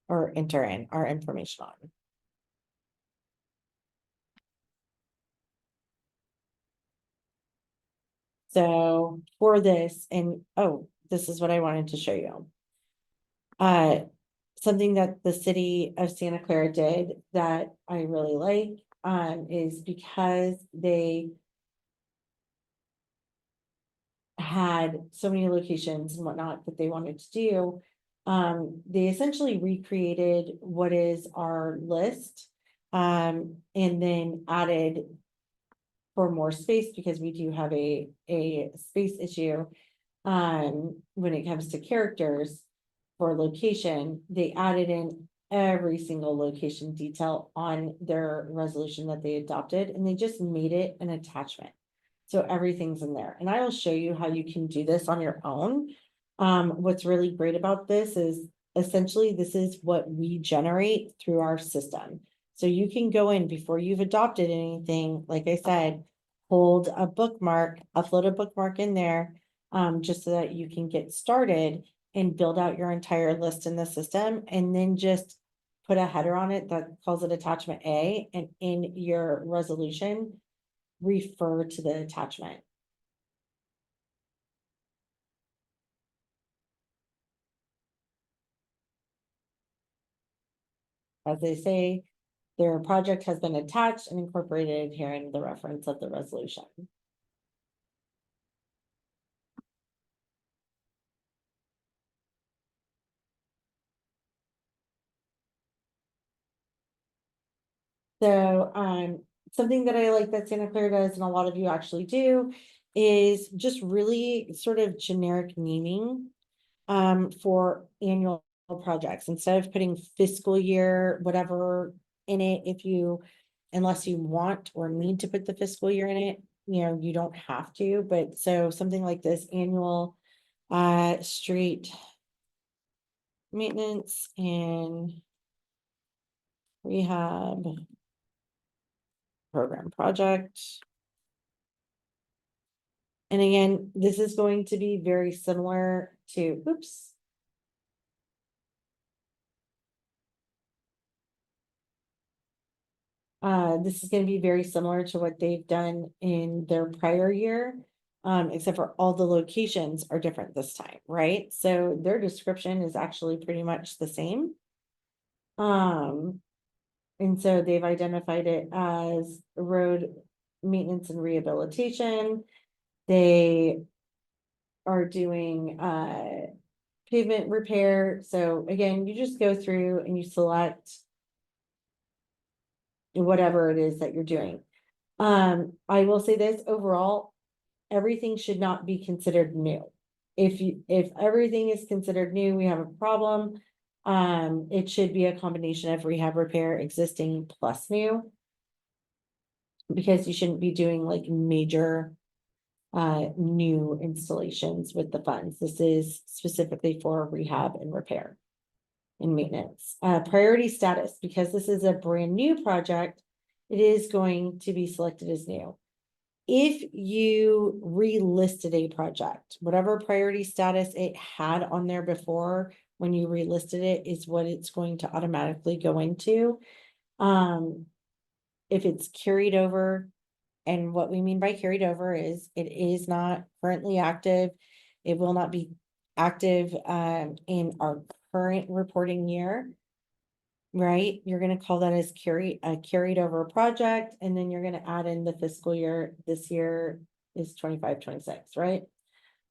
A: Or enter in our information on. So for this, and oh, this is what I wanted to show you. Something that the city of Santa Clara did that I really like, is because they had so many locations and whatnot that they wanted to do. They essentially recreated what is our list, and then added for more space because we do have a space issue. When it comes to characters for location, they added in every single location detail on their resolution that they adopted, and they just made it an attachment. So everything's in there, and I will show you how you can do this on your own. What's really great about this is essentially this is what we generate through our system. So you can go in before you've adopted anything, like I said, hold a bookmark, upload a bookmark in there, just so that you can get started and build out your entire list in the system, and then just put a header on it that calls it attachment A, and in your resolution, refer to the attachment. As they say, their project has been attached and incorporated here in the reference of the resolution. So, something that I like that Santa Clara does, and a lot of you actually do, is just really sort of generic naming, for annual projects. Instead of putting fiscal year, whatever in it, unless you want or need to put the fiscal year in it, you don't have to, but so something like this annual, street maintenance and rehab program project. And again, this is going to be very similar to, oops. This is gonna be very similar to what they've done in their prior year. Except for all the locations are different this time, right? So their description is actually pretty much the same. And so they've identified it as road maintenance and rehabilitation. They are doing pavement repair. So again, you just go through and you select whatever it is that you're doing. I will say this overall, everything should not be considered new. If everything is considered new, we have a problem. It should be a combination of rehab, repair, existing plus new. Because you shouldn't be doing like major new installations with the funds. This is specifically for rehab and repair and maintenance. Priority status, because this is a brand new project, it is going to be selected as new. If you relisted a project, whatever priority status it had on there before, when you relisted it is what it's going to automatically go into. If it's carried over, and what we mean by carried over is it is not currently active. It will not be active in our current reporting year. Right? You're gonna call that as a carried over project, and then you're gonna add in the fiscal year. This year is 25-26, right?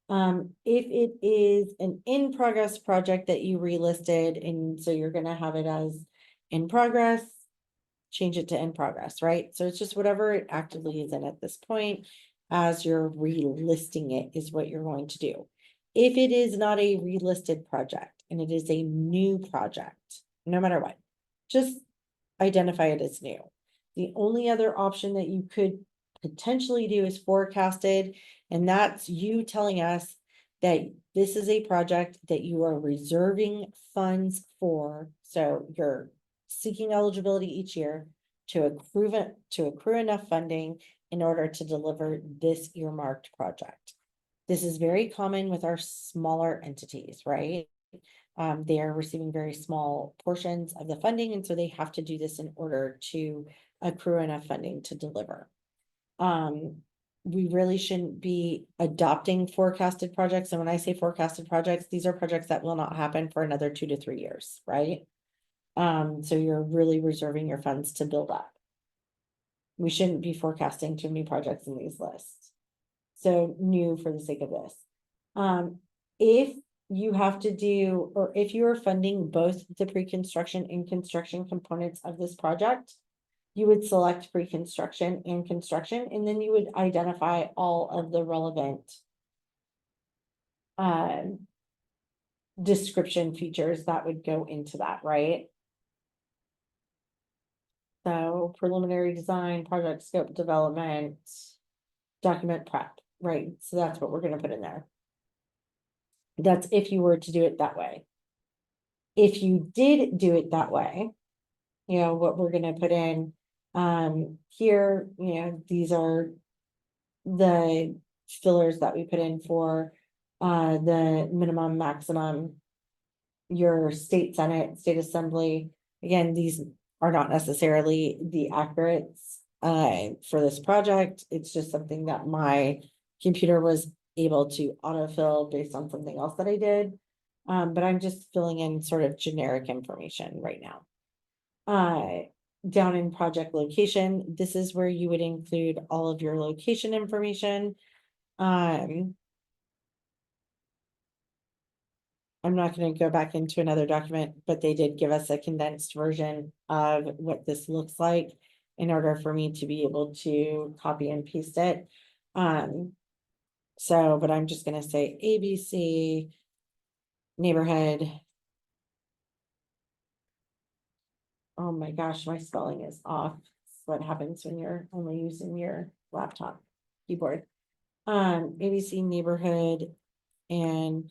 A: If it is an in progress project that you relisted, and so you're gonna have it as in progress, change it to in progress, right? So it's just whatever it actively is in at this point. as you're relisting it is what you're going to do. If it is not a relisted project and it is a new project, no matter what, just identify it as new. The only other option that you could potentially do is forecasted, and that's you telling us that this is a project that you are reserving funds for. So you're seeking eligibility each year to accrue enough funding in order to deliver this earmarked project. This is very common with our smaller entities, right? They are receiving very small portions of the funding, and so they have to do this in order to accrue enough funding to deliver. We really shouldn't be adopting forecasted projects. And when I say forecasted projects, these are projects that will not happen for another 2 to 3 years, right? So you're really reserving your funds to build up. We shouldn't be forecasting too many projects in these lists. So new for the sake of this. If you have to do, or if you are funding both the pre-construction and construction components of this project, you would select pre-construction and construction, and then you would identify all of the relevant description features that would go into that, right? So preliminary design, project scope development, document prep, right? So that's what we're gonna put in there. That's if you were to do it that way. If you did do it that way, you know, what we're gonna put in, here, you know, these are the fillers that we put in for, the minimum, maximum, your state senate, state assembly. Again, these are not necessarily the accurate, for this project. It's just something that my computer was able to autofill based on something else that I did. But I'm just filling in sort of generic information right now. Down in project location, this is where you would include all of your location information. I'm not going to go back into another document, but they did give us a condensed version of what this looks like in order for me to be able to copy and paste it. So, but I'm just going to say ABC neighborhood. Oh my gosh, my spelling is off. That's what happens when you're only using your laptop keyboard. ABC neighborhood, and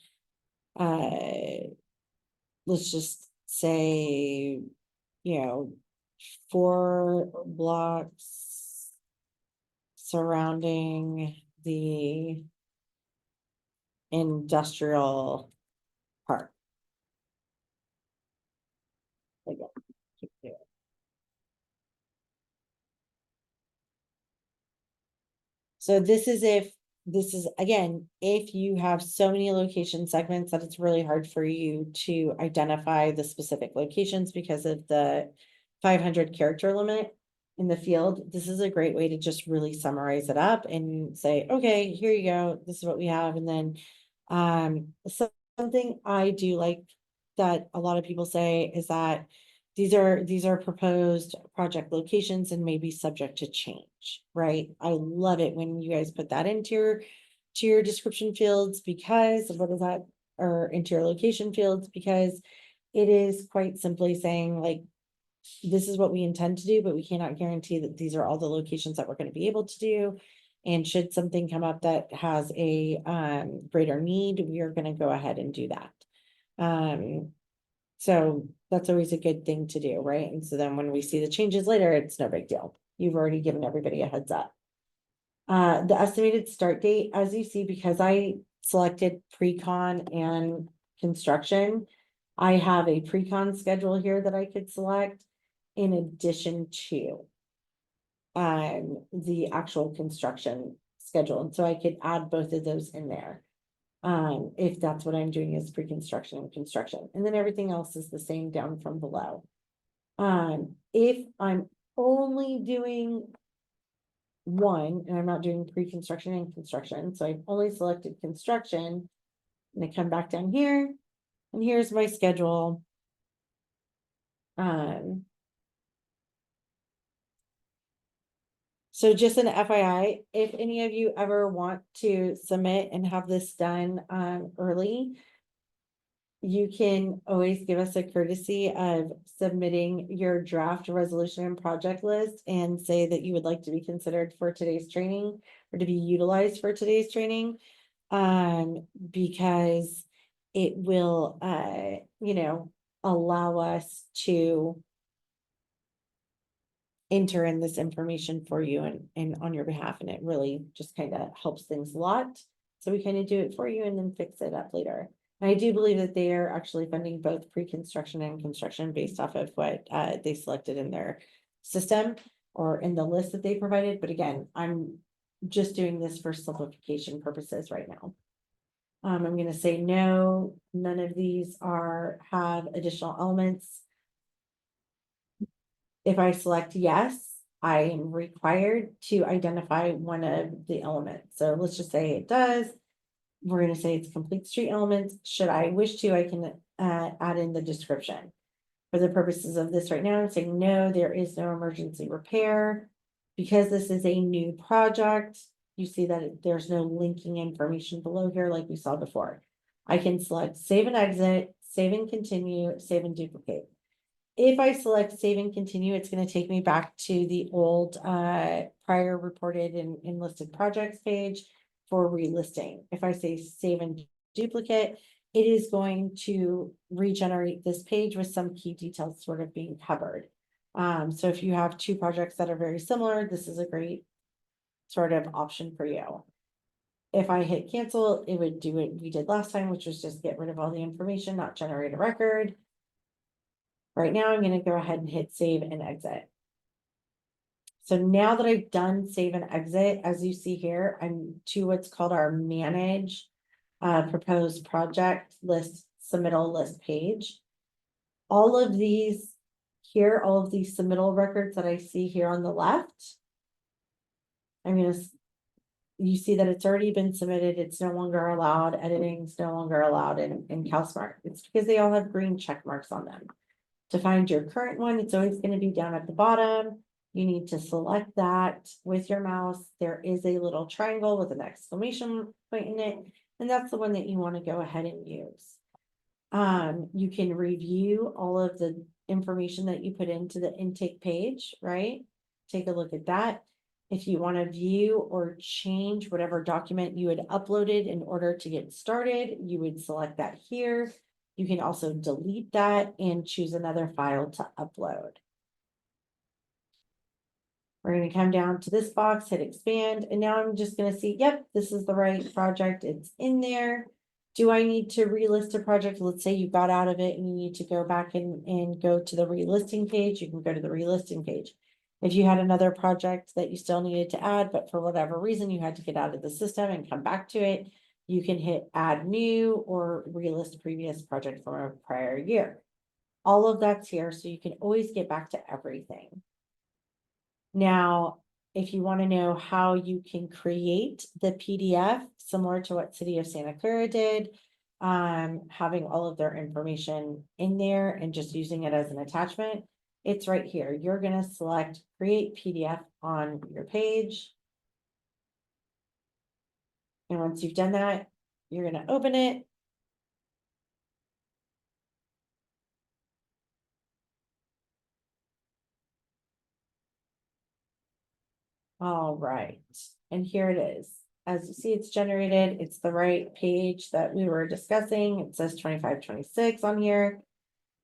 A: let's just say, you know, 4 blocks surrounding the industrial park. Again, keep doing it. So this is again, if you have so many location segments that it's really hard for you to identify the specific locations because of the 500 character limit in the field, this is a great way to just really summarize it up and say, okay, here you go, this is what we have. And then something I do like that a lot of people say is that these are proposed project locations and may be subject to change, right? I love it when you guys put that into your description fields, because what is that, or into your location fields, because it is quite simply saying, like, this is what we intend to do, but we cannot guarantee that these are all the locations that we're going to be able to do. And should something come up that has a greater need, we are going to go ahead and do that. So that's always a good thing to do, right? And so then when we see the changes later, it's no big deal. You've already given everybody a heads up. The estimated start date, as you see, because I selected pre-con and construction, I have a pre-con schedule here that I could select in addition to the actual construction schedule. And so I could add both of those in there. If that's what I'm doing is pre-construction and construction, and then everything else is the same down from below. If I'm only doing one and I'm not doing pre-construction and construction, so I've only selected construction, and I come back down here, and here's my schedule. So just an FYI, if any of you ever want to submit and have this done early, you can always give us a courtesy of submitting your draft resolution and project list and say that you would like to be considered for today's training or to be utilized for today's training. Because it will, allow us to enter in this information for you and on your behalf, and it really just kind of helps things a lot. So we kind of do it for you and then fix it up later. And I do believe that they are actually funding both pre-construction and construction based off of what they selected in their system or in the list that they provided. But again, I'm just doing this for simplification purposes right now. I'm gonna say no, none of these have additional elements. If I select yes, I am required to identify one of the elements. So let's just say it does. We're gonna say it's complete street elements. Should I wish to, I can add in the description. For the purposes of this right now, I'm saying no, there is no emergency repair. Because this is a new project, you see that there's no linking information below here like we saw before. I can select save and exit, save and continue, save and duplicate. If I select save and continue, it's going to take me back to the old prior reported and listed projects page for relisting. If I say save and duplicate, it is going to regenerate this page with some key details sort of being covered. So if you have two projects that are very similar, this is a great sort of option for you. If I hit cancel, it would do what we did last time, which was just get rid of all the information, not generate a record. Right now, I'm going to go ahead and hit save and exit. So now that I've done save and exit, as you see here, I'm to what's called our manage proposed project list submittal list page. All of these here, all of these submittal records that I see here on the left, you see that it's already been submitted. It's no longer allowed. Editing is no longer allowed in CalSmart. It's because they all have green check marks on them. To find your current one, it's always going to be down at the bottom. You need to select that with your mouse. There is a little triangle with an exclamation point in it, and that's the one that you want to go ahead and use. You can review all of the information that you put into the intake page, right? Take a look at that. If you want to view or change whatever document you had uploaded in order to get started, you would select that here. You can also delete that and choose another file to upload. We're going to come down to this box, hit expand, and now I'm just going to see, yep, this is the right project. It's in there. Do I need to relist a project? Let's say you got out of it and you need to go back and go to the relisting page. You can go to the relisting page. If you had another project that you still needed to add, but for whatever reason you had to get out of the system and come back to it, you can hit add new or relist previous project from a prior year. All of that's here, so you can always get back to everything. Now, if you want to know how you can create the PDF, similar to what City of Santa Clara did, having all of their information in there and just using it as an attachment, it's right here. You're going to select create PDF on your page. And once you've done that, you're going to open it. All right, and here it is. As you see, it's generated. It's the right page that we were discussing. It says 2526 on here.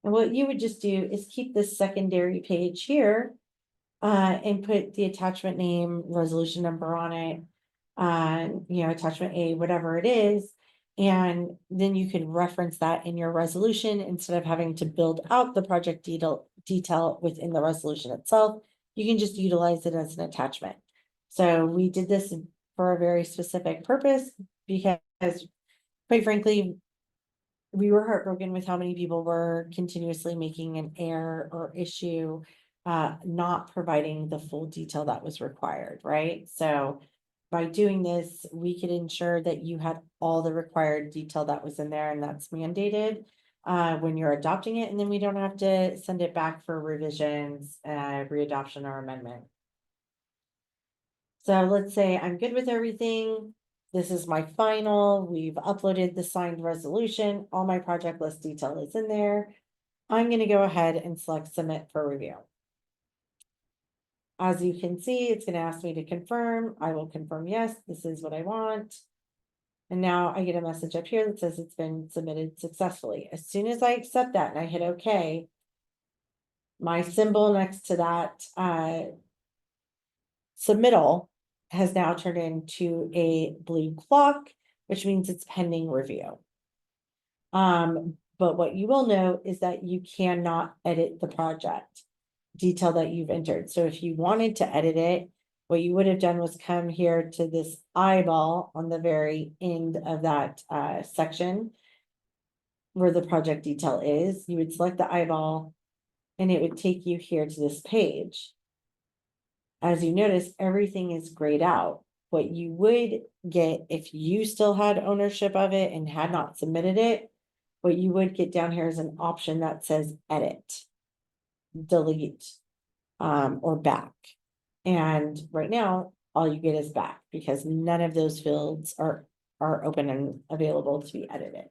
A: And what you would just do is keep this secondary page here and put the attachment name, resolution number on it, attachment A, whatever it is. And then you can reference that in your resolution instead of having to build out the project detail within the resolution itself. You can just utilize it as an attachment. So we did this for a very specific purpose because, quite frankly, we were heartbroken with how many people were continuously making an error or issue, not providing the full detail that was required, right? So by doing this, we could ensure that you had all the required detail that was in there, and that's mandated when you're adopting it, and then we don't have to send it back for revisions, readoption or amendment. So let's say I'm good with everything. This is my final. We've uploaded the signed resolution. All my project list detail is in there. I'm going to go ahead and select submit for review. As you can see, it's going to ask me to confirm. I will confirm, yes, this is what I want. And now I get a message up here that says it's been submitted successfully. As soon as I accept that and I hit OK, my symbol next to that submittal has now turned into a blue clock, which means it's pending review. But what you will know is that you cannot edit the project detail that you've entered. So if you wanted to edit it, what you would have done was come here to this eyeball on the very end of that section where the project detail is. You would select the eyeball and it would take you here to this page. As you notice, everything is grayed out. What you would get if you still had ownership of it and had not submitted it, what you would get down here is an option that says edit, delete, or back. And right now, all you get is back because none of those fields are open and available to be edited.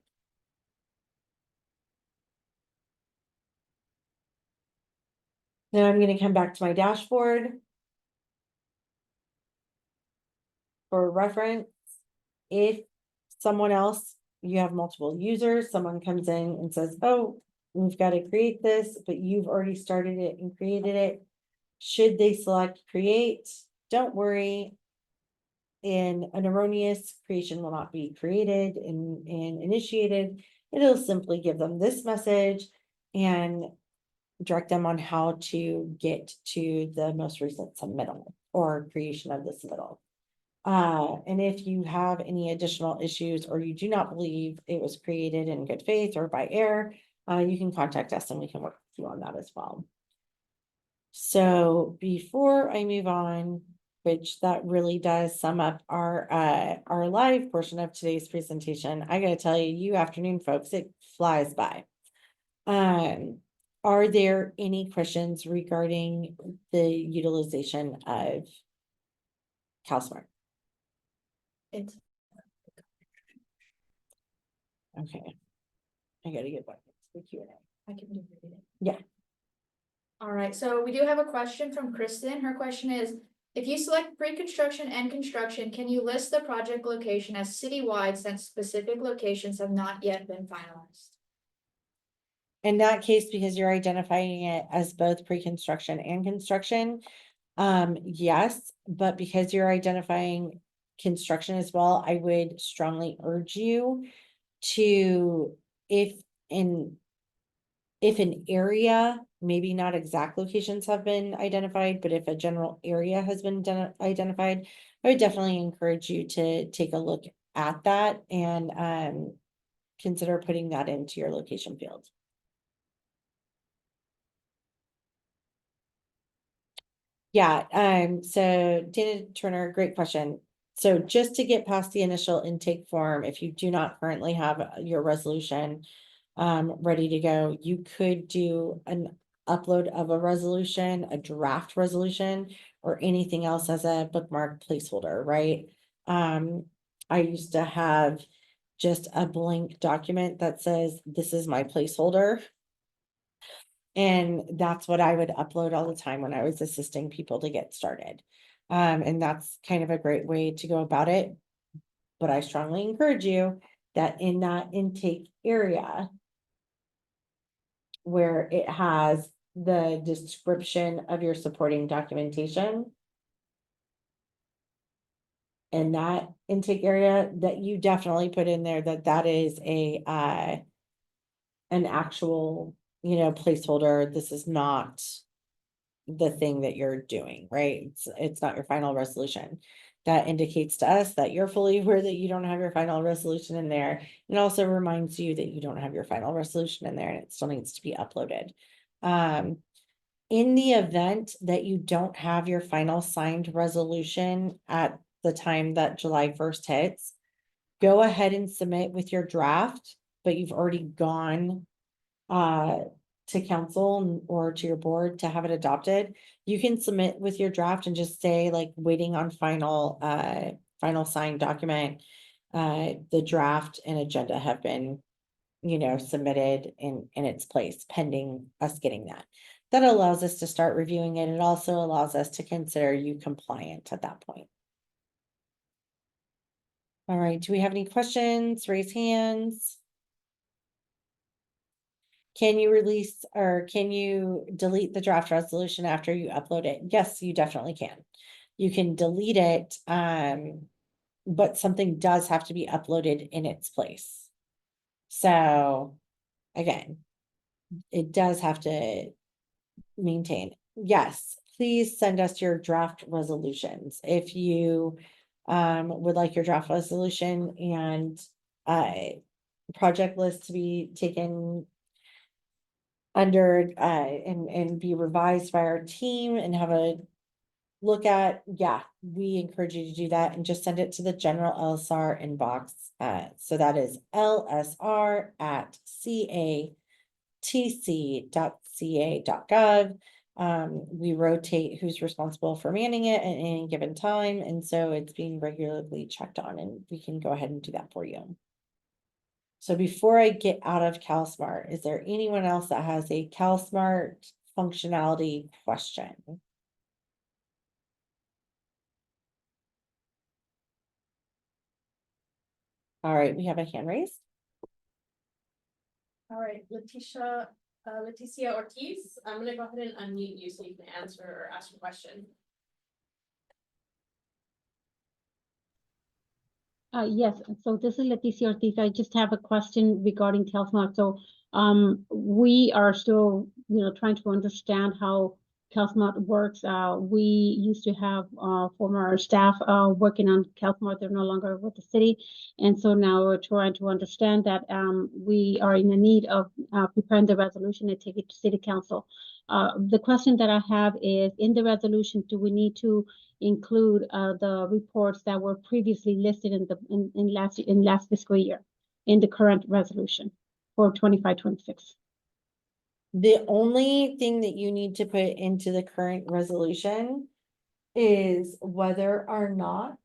A: Now I'm going to come back to my dashboard. For reference, if someone else, you have multiple users, someone comes in and says, oh, we've got to create this, but you've already started it and created it. Should they select create? Don't worry. An erroneous creation will not be created and initiated. It'll simply give them this message and direct them on how to get to the most recent submittal or creation of the submittal. And if you have any additional issues or you do not believe it was created in good faith or by error, you can contact us and we can work with you on that as well. So before I move on, which that really does sum up our live portion of today's presentation, I gotta tell you afternoon folks, it flies by. Are there any questions regarding the utilization of CalSmart?
B: It's
A: Okay. I gotta get back to the Q&A.
B: I can do it.
A: Yeah.
B: All right, so we do have a question from Kristen. Her question is, if you select pre-construction and construction, can you list the project location as citywide since specific locations have not yet been finalized?
A: In that case, because you're identifying it as both pre-construction and construction, yes, but because you're identifying construction as well, I would strongly urge you to, if an area, maybe not exact locations have been identified, but if a general area has been identified, I would definitely encourage you to take a look at that and consider putting that into your location field. Yeah, so Dana Turner, great question. So just to get past the initial intake form, if you do not currently have your resolution ready to go, you could do an upload of a resolution, a draft resolution, or anything else as a bookmark placeholder, right? I used to have just a blank document that says, this is my placeholder. And that's what I would upload all the time when I was assisting people to get started. And that's kind of a great way to go about it. But I strongly encourage you that in that intake area where it has the description of your supporting documentation, in that intake area, that you definitely put in there that that is a an actual, placeholder. This is not the thing that you're doing, right? It's not your final resolution. That indicates to us that you're fully aware that you don't have your final resolution in there. It also reminds you that you don't have your final resolution in there and it still needs to be uploaded. In the event that you don't have your final signed resolution at the time that July 1st hits, go ahead and submit with your draft, but you've already gone to council or to your board to have it adopted, you can submit with your draft and just say like waiting on final signed document. The draft and agenda have been, submitted in its place pending us getting that. That allows us to start reviewing it. It also allows us to consider you compliant at that point. All right, do we have any questions? Raise hands. Can you release or can you delete the draft resolution after you upload it? Yes, you definitely can. You can delete it, but something does have to be uploaded in its place. So again, it does have to maintain. Yes, please send us your draft resolutions. If you would like your draft resolution and project list to be taken under and be revised by our team and have a look at, yeah, we encourage you to do that and just send it to the general LSR inbox. So that is lsr@catc.ca.gov. We rotate who's responsible for manning it at any given time, and so it's being regularly checked on, and we can go ahead and do that for you. So before I get out of CalSmart, is there anyone else that has a CalSmart functionality question? All right, we have a hand raised.
C: All right, Leticia Ortiz, I'm gonna go ahead and unmute you so you can answer or ask a question.
D: Yes, so this is Leticia Ortiz. I just have a question regarding CalSmart. So, we are still, trying to understand how CalSmart works. We used to have, former staff, working on CalSmart. They're no longer with the city. And so now we're trying to understand that, we are in the need of, preparing the resolution and take it to city council. The question that I have is, in the resolution, do we need to include the reports that were previously listed in last fiscal year in the current resolution for 25-26?
A: The only thing that you need to put into the current resolution is whether or not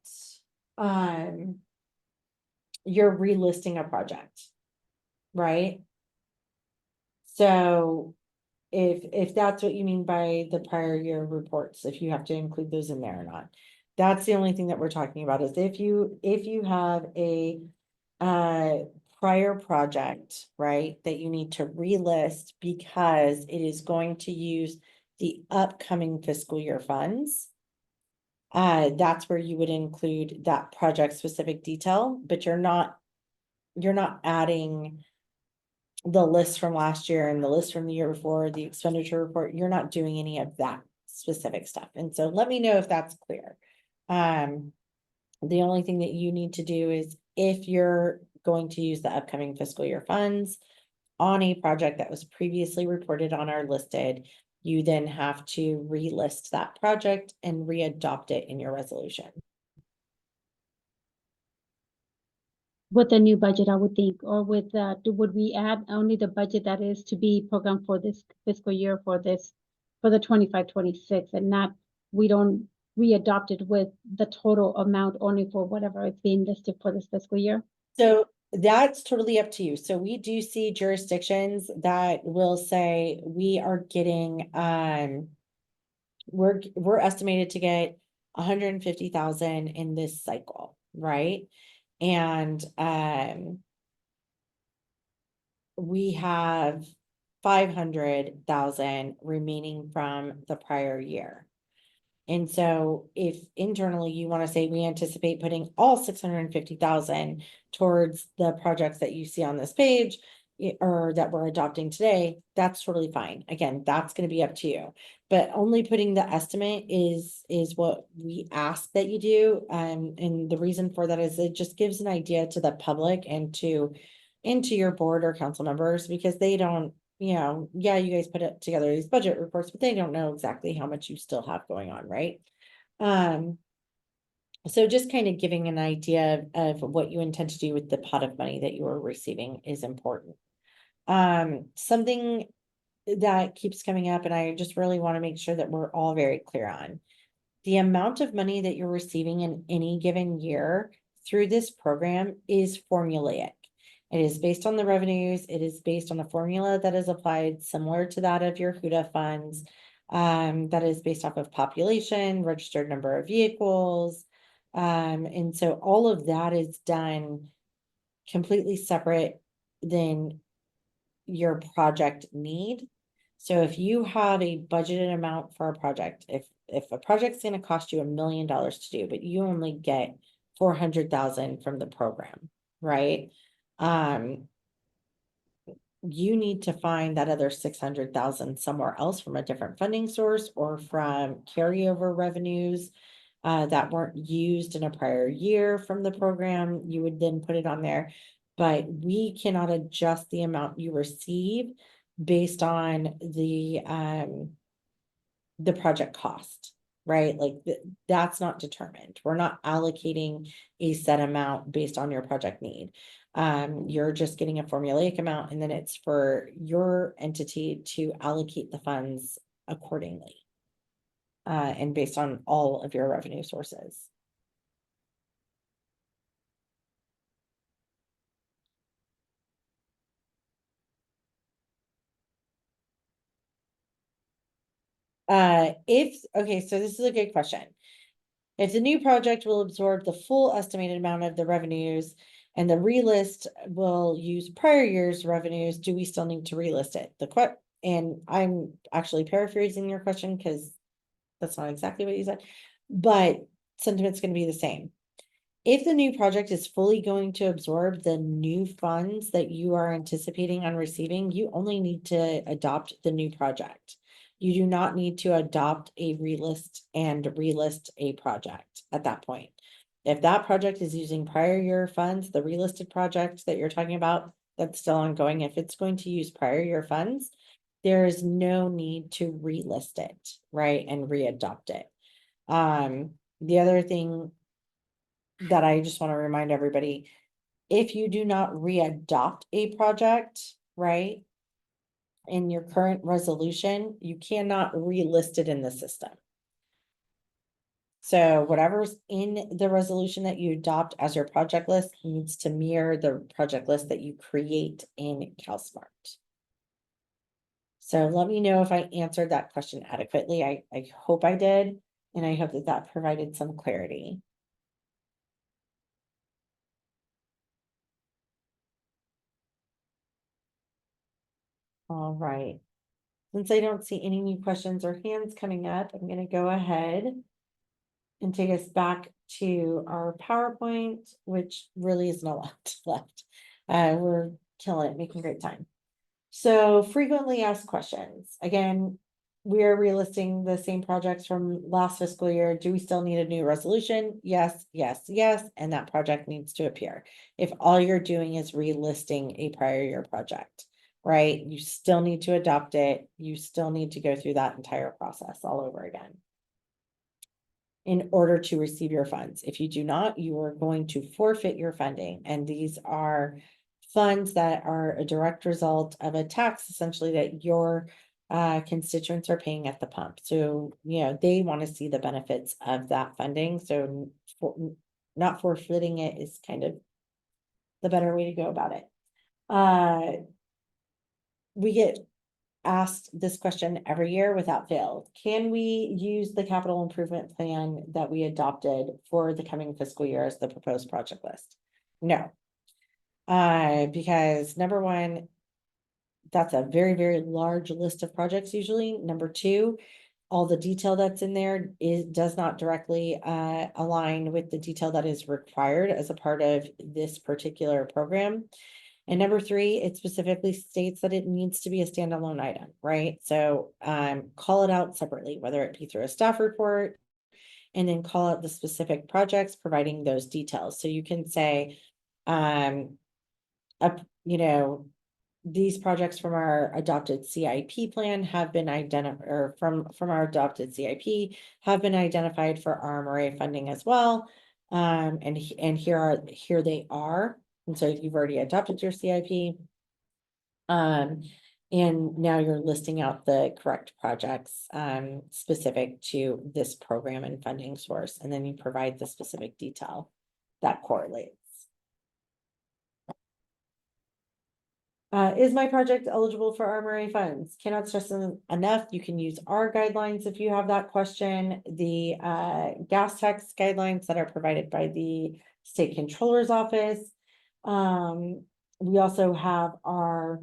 A: you're relisting a project, right? So if that's what you mean by the prior year reports, if you have to include those in there or not. That's the only thing that we're talking about is if you have a prior project, right, that you need to relist because it is going to use the upcoming fiscal year funds. That's where you would include that project specific detail, but you're not adding the list from last year and the list from the year before, the expenditure report. You're not doing any of that specific stuff. And so let me know if that's clear. The only thing that you need to do is if you're going to use the upcoming fiscal year funds on a project that was previously reported on our listed, you then have to relist that project and readopt it in your resolution.
D: With the new budget, I would think, or with would we add only the budget that is to be programmed for this fiscal year for the 25-26, and not, we don't readopt it with the total amount only for whatever it's being listed for this fiscal year?
A: So that's totally up to you. So we do see jurisdictions that will say we are getting, we're estimated to get 150,000 in this cycle, right? And, we have 500,000 remaining from the prior year. And so if internally you want to say we anticipate putting all 650,000 towards the projects that you see on this page or that we're adopting today, that's totally fine. Again, that's going to be up to you. But only putting the estimate is what we ask that you do. And the reason for that is it just gives an idea to the public and to your board or council members, because they don't, yeah, you guys put it together these budget reports, but they don't know exactly how much you still have going on, right? So just kind of giving an idea of what you intend to do with the pot of money that you are receiving is important. Something that keeps coming up, and I just really want to make sure that we're all very clear on. The amount of money that you're receiving in any given year through this program is formulaic. It is based on the revenues. It is based on a formula that is applied similar to that of your HUDA funds. That is based off of population, registered number of vehicles. And so all of that is done completely separate than your project need. So if you have a budgeted amount for a project, if a project's gonna cost you $1 million to do, but you only get 400,000 from the program, right? You need to find that other 600,000 somewhere else from a different funding source or from carryover revenues that weren't used in a prior year from the program. You would then put it on there, but we cannot adjust the amount you receive based on the project cost, right? Like that's not determined. We're not allocating a set amount based on your project need. You're just getting a formulaic amount, and then it's for your entity to allocate the funds accordingly. And based on all of your revenue sources. Okay, so this is a good question. If the new project will absorb the full estimated amount of the revenues and the relist will use prior year's revenues, do we still need to relist it? And I'm actually paraphrasing your question because that's not exactly what you said, but sentiment's going to be the same. If the new project is fully going to absorb the new funds that you are anticipating on receiving, you only need to adopt the new project. You do not need to adopt a relist and relist a project at that point. If that project is using prior year funds, the relisted project that you're talking about, that's still ongoing. If it's going to use prior year funds, there is no need to relist it, right? And readopt it. The other thing that I just want to remind everybody, if you do not readopt a project, right? In your current resolution, you cannot relist it in the system. So whatever's in the resolution that you adopt as your project list needs to mirror the project list that you create in CalSmart. So let me know if I answered that question adequately. I hope I did, and I hope that that provided some clarity. All right. Since I don't see any new questions or hands coming up, I'm going to go ahead and take us back to our PowerPoint, which really isn't a lot left. We're killing it, making great time. So frequently asked questions. Again, we are relisting the same projects from last fiscal year. Do we still need a new resolution? Yes, yes, yes. And that project needs to appear. If all you're doing is relisting a prior year project, right? You still need to adopt it. You still need to go through that entire process all over again in order to receive your funds. If you do not, you are going to forfeit your funding. And these are funds that are a direct result of a tax essentially that your constituents are paying at the pump. So, they want to see the benefits of that funding. So not forfeiting it is kind of the better way to go about it. We get asked this question every year without fail. Can we use the capital improvement plan that we adopted for the coming fiscal year as the proposed project list? No. Because number one, that's a very, very large list of projects usually. Number two, all the detail that's in there does not directly align with the detail that is required as a part of this particular program. And number three, it specifically states that it needs to be a standalone item, right? So call it out separately, whether it be through a staff report, and then call out the specific projects, providing those details. So you can say, these projects from our adopted CIP plan have been identified, or from our adopted CIP have been identified for RMRA funding as well. And here they are. And so if you've already adopted your CIP, And now you're listing out the correct projects, specific to this program and funding source, and then you provide the specific detail that correlates. Is my project eligible for RMRA funds? Cannot stress enough, you can use our guidelines if you have that question. The gas tax guidelines that are provided by the state controller's office. We also have our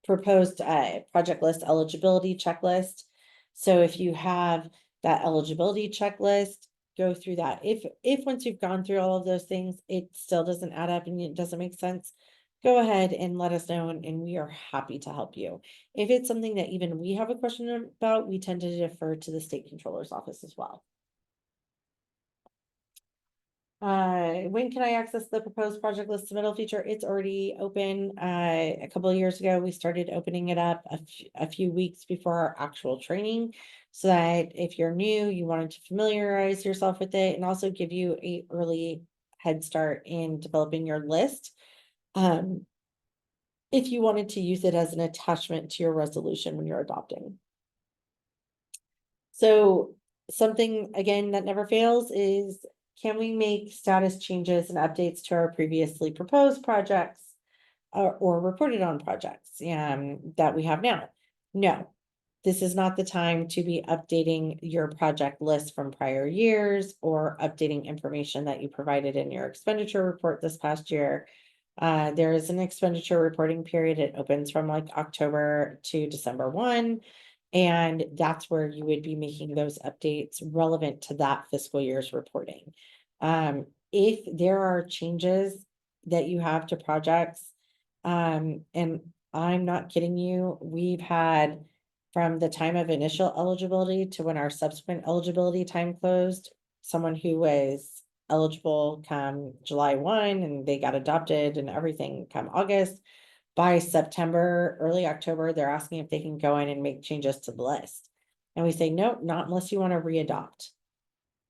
A: proposed project list eligibility checklist. So if you have that eligibility checklist, go through that. If once you've gone through all of those things, it still doesn't add up and it doesn't make sense, go ahead and let us know, and we are happy to help you. If it's something that even we have a question about, we tend to defer to the state controller's office as well. When can I access the proposed project list submittal feature? It's already open. A couple of years ago, we started opening it up a few weeks before our actual training. So that if you're new, you wanted to familiarize yourself with it and also give you a early head start in developing your list. If you wanted to use it as an attachment to your resolution when you're adopting. So something again that never fails is, can we make status changes and updates to our previously proposed projects or reported on projects that we have now? No, this is not the time to be updating your project list from prior years or updating information that you provided in your expenditure report this past year. There is an expenditure reporting period. It opens from like October to December 1. And that's where you would be making those updates relevant to that fiscal year's reporting. If there are changes that you have to projects, and I'm not kidding you, we've had from the time of initial eligibility to when our subsequent eligibility time closed, someone who was eligible come July 1 and they got adopted and everything come August. By September, early October, they're asking if they can go in and make changes to the list. And we say, nope, not unless you want to readopt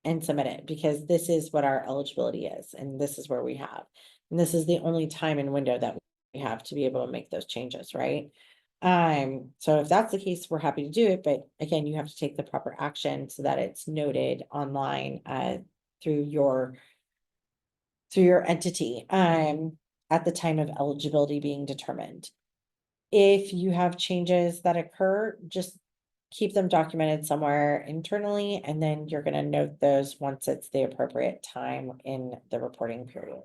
A: and submit it, because this is what our eligibility is, and this is where we have. And this is the only time and window that we have to be able to make those changes, right? So if that's the case, we're happy to do it, but again, you have to take the proper action so that it's noted online through your entity. At the time of eligibility being determined. If you have changes that occur, just keep them documented somewhere internally, and then you're going to note those once it's the appropriate time in the reporting period.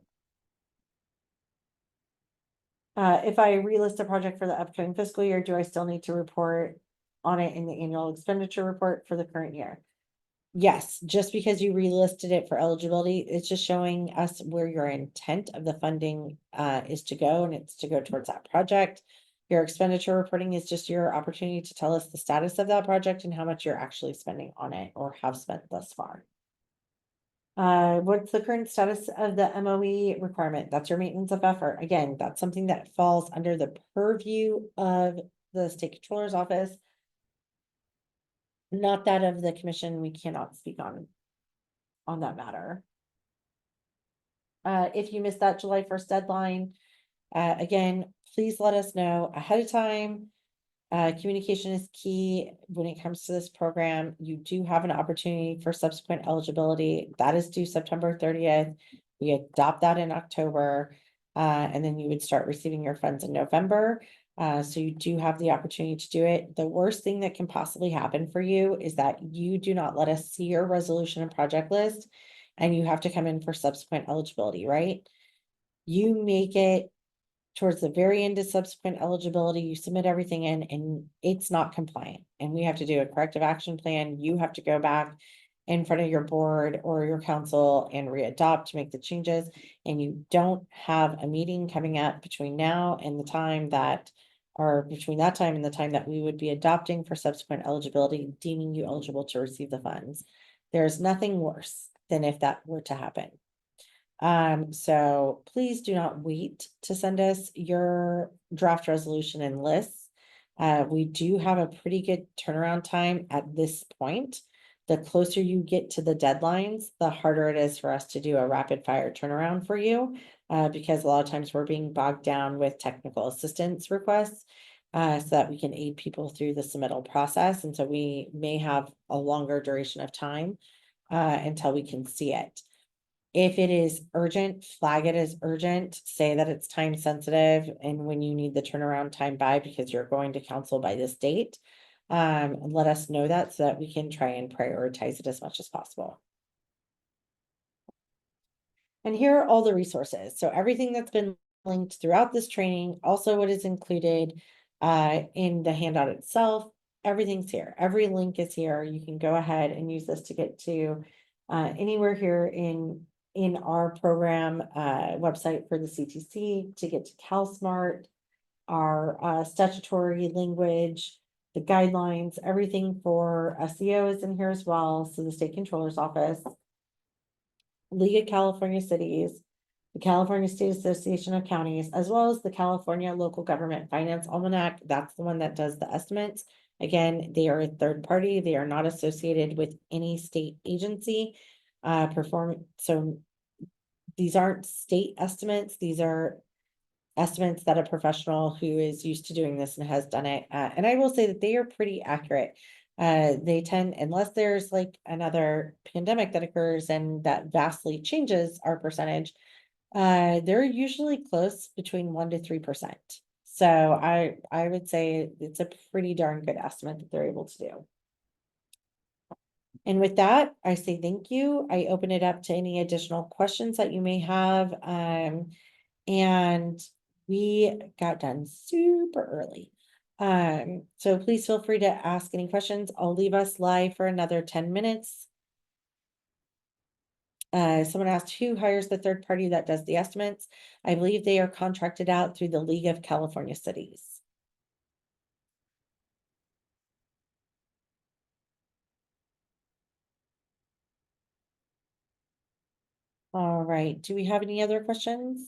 A: If I relist a project for the upcoming fiscal year, do I still need to report on it in the annual expenditure report for the current year? Yes, just because you relisted it for eligibility, it's just showing us where your intent of the funding is to go, and it's to go towards that project. Your expenditure reporting is just your opportunity to tell us the status of that project and how much you're actually spending on it or have spent thus far. What's the current status of the MOE requirement? That's your maintenance of effort. Again, that's something that falls under the purview of the state controller's office. Not that of the commission. We cannot speak on that matter. If you missed that July 1st deadline, again, please let us know ahead of time. Communication is key when it comes to this program. You do have an opportunity for subsequent eligibility. That is due September 30th. We adopt that in October, and then you would start receiving your funds in November. So you do have the opportunity to do it. The worst thing that can possibly happen for you is that you do not let us see your resolution and project list, and you have to come in for subsequent eligibility, right? You make it towards the very end of subsequent eligibility, you submit everything in and it's not compliant. And we have to do a corrective action plan. You have to go back in front of your board or your council and readopt to make the changes. And you don't have a meeting coming up between now and the time that, or between that time and the time that we would be adopting for subsequent eligibility, deeming you eligible to receive the funds. There's nothing worse than if that were to happen. So please do not wait to send us your draft resolution and lists. We do have a pretty good turnaround time at this point. the closer you get to the deadlines, the harder it is for us to do a rapid fire turnaround for you. Because a lot of times we're being bogged down with technical assistance requests. So that we can aid people through the submittal process, and so we may have a longer duration of time. Until we can see it. If it is urgent, flag it as urgent, say that it's time sensitive and when you need the turnaround time by because you're going to council by this date. Let us know that so that we can try and prioritize it as much as possible. And here are all the resources. So everything that's been linked throughout this training, also what is included in the handout itself, everything's here. Every link is here. You can go ahead and use this to get to anywhere here in our program website for the CTC, to get to CalSmart, our statutory language, the guidelines, everything for SEO is in here as well. So the state controller's office, League of California Cities, the California State Association of Counties, as well as the California Local Government Finance Almanac. That's the one that does the estimates. Again, they are a third party. They are not associated with any state agency. So these aren't state estimates. These are estimates that a professional who is used to doing this and has done it. And I will say that they are pretty accurate. They tend, unless there's like another pandemic that occurs and that vastly changes our percentage, they're usually close between 1% to 3%. So I would say it's a pretty darn good estimate that they're able to do. And with that, I say thank you. I open it up to any additional questions that you may have. And we got done super early. So please feel free to ask any questions. I'll leave us live for another 10 minutes. Someone asked who hires the third party that does the estimates. I believe they are contracted out through the League of California Cities. All right, do we have any other questions?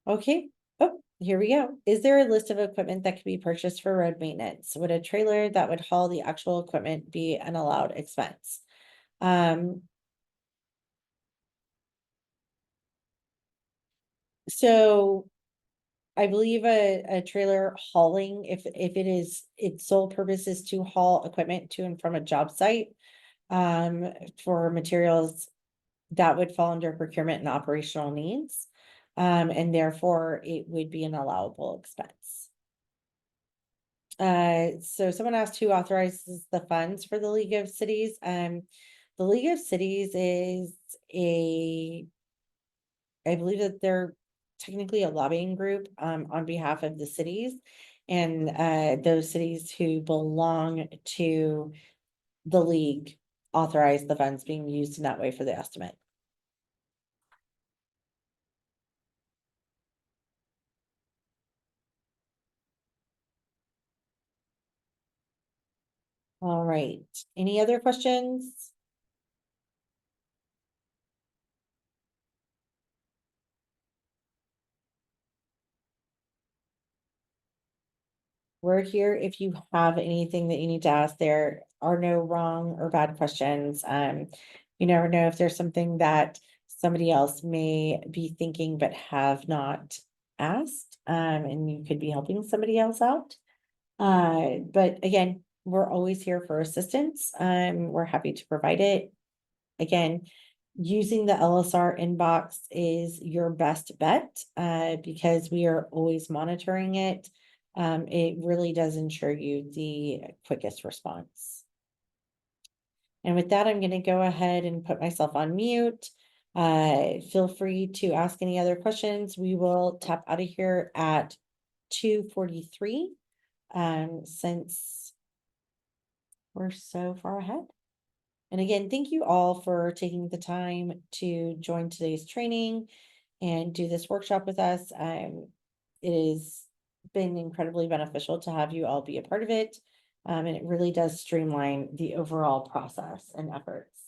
A: Okay, oh, here we go. Is there a list of equipment that can be purchased for road maintenance? Would a trailer that would haul the actual equipment be an allowed expense? So I believe a trailer hauling, if it is, its sole purpose is to haul equipment to and from a job site. For materials that would fall under procurement and operational needs. And therefore it would be an allowable expense. So someone asked who authorizes the funds for the League of Cities. The League of Cities is I believe that they're technically a lobbying group on behalf of the cities and those cities who belong to the league authorize the funds being used in that way for the estimate. All right, any other questions? We're here if you have anything that you need to ask. There are no wrong or bad questions. You never know if there's something that somebody else may be thinking but have not asked. And you could be helping somebody else out. But again, we're always here for assistance. We're happy to provide it. Again, using the LSR inbox is your best bet, because we are always monitoring it. It really does ensure you the quickest response. And with that, I'm going to go ahead and put myself on mute. Feel free to ask any other questions. We will tap out of here at 2:43, since we're so far ahead. And again, thank you all for taking the time to join today's training and do this workshop with us. It has been incredibly beneficial to have you all be a part of it. And it really does streamline the overall process and efforts.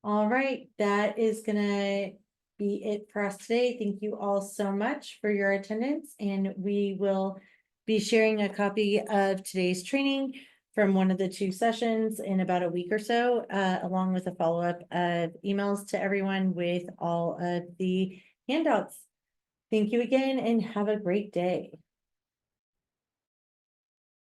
A: All right, that is gonna be it for us today. Thank you all so much for your attendance, and we will be sharing a copy of today's training from one of the 2 sessions in about a week or so, along with a follow-up of emails to everyone with all of the handouts. Thank you again and have a great day.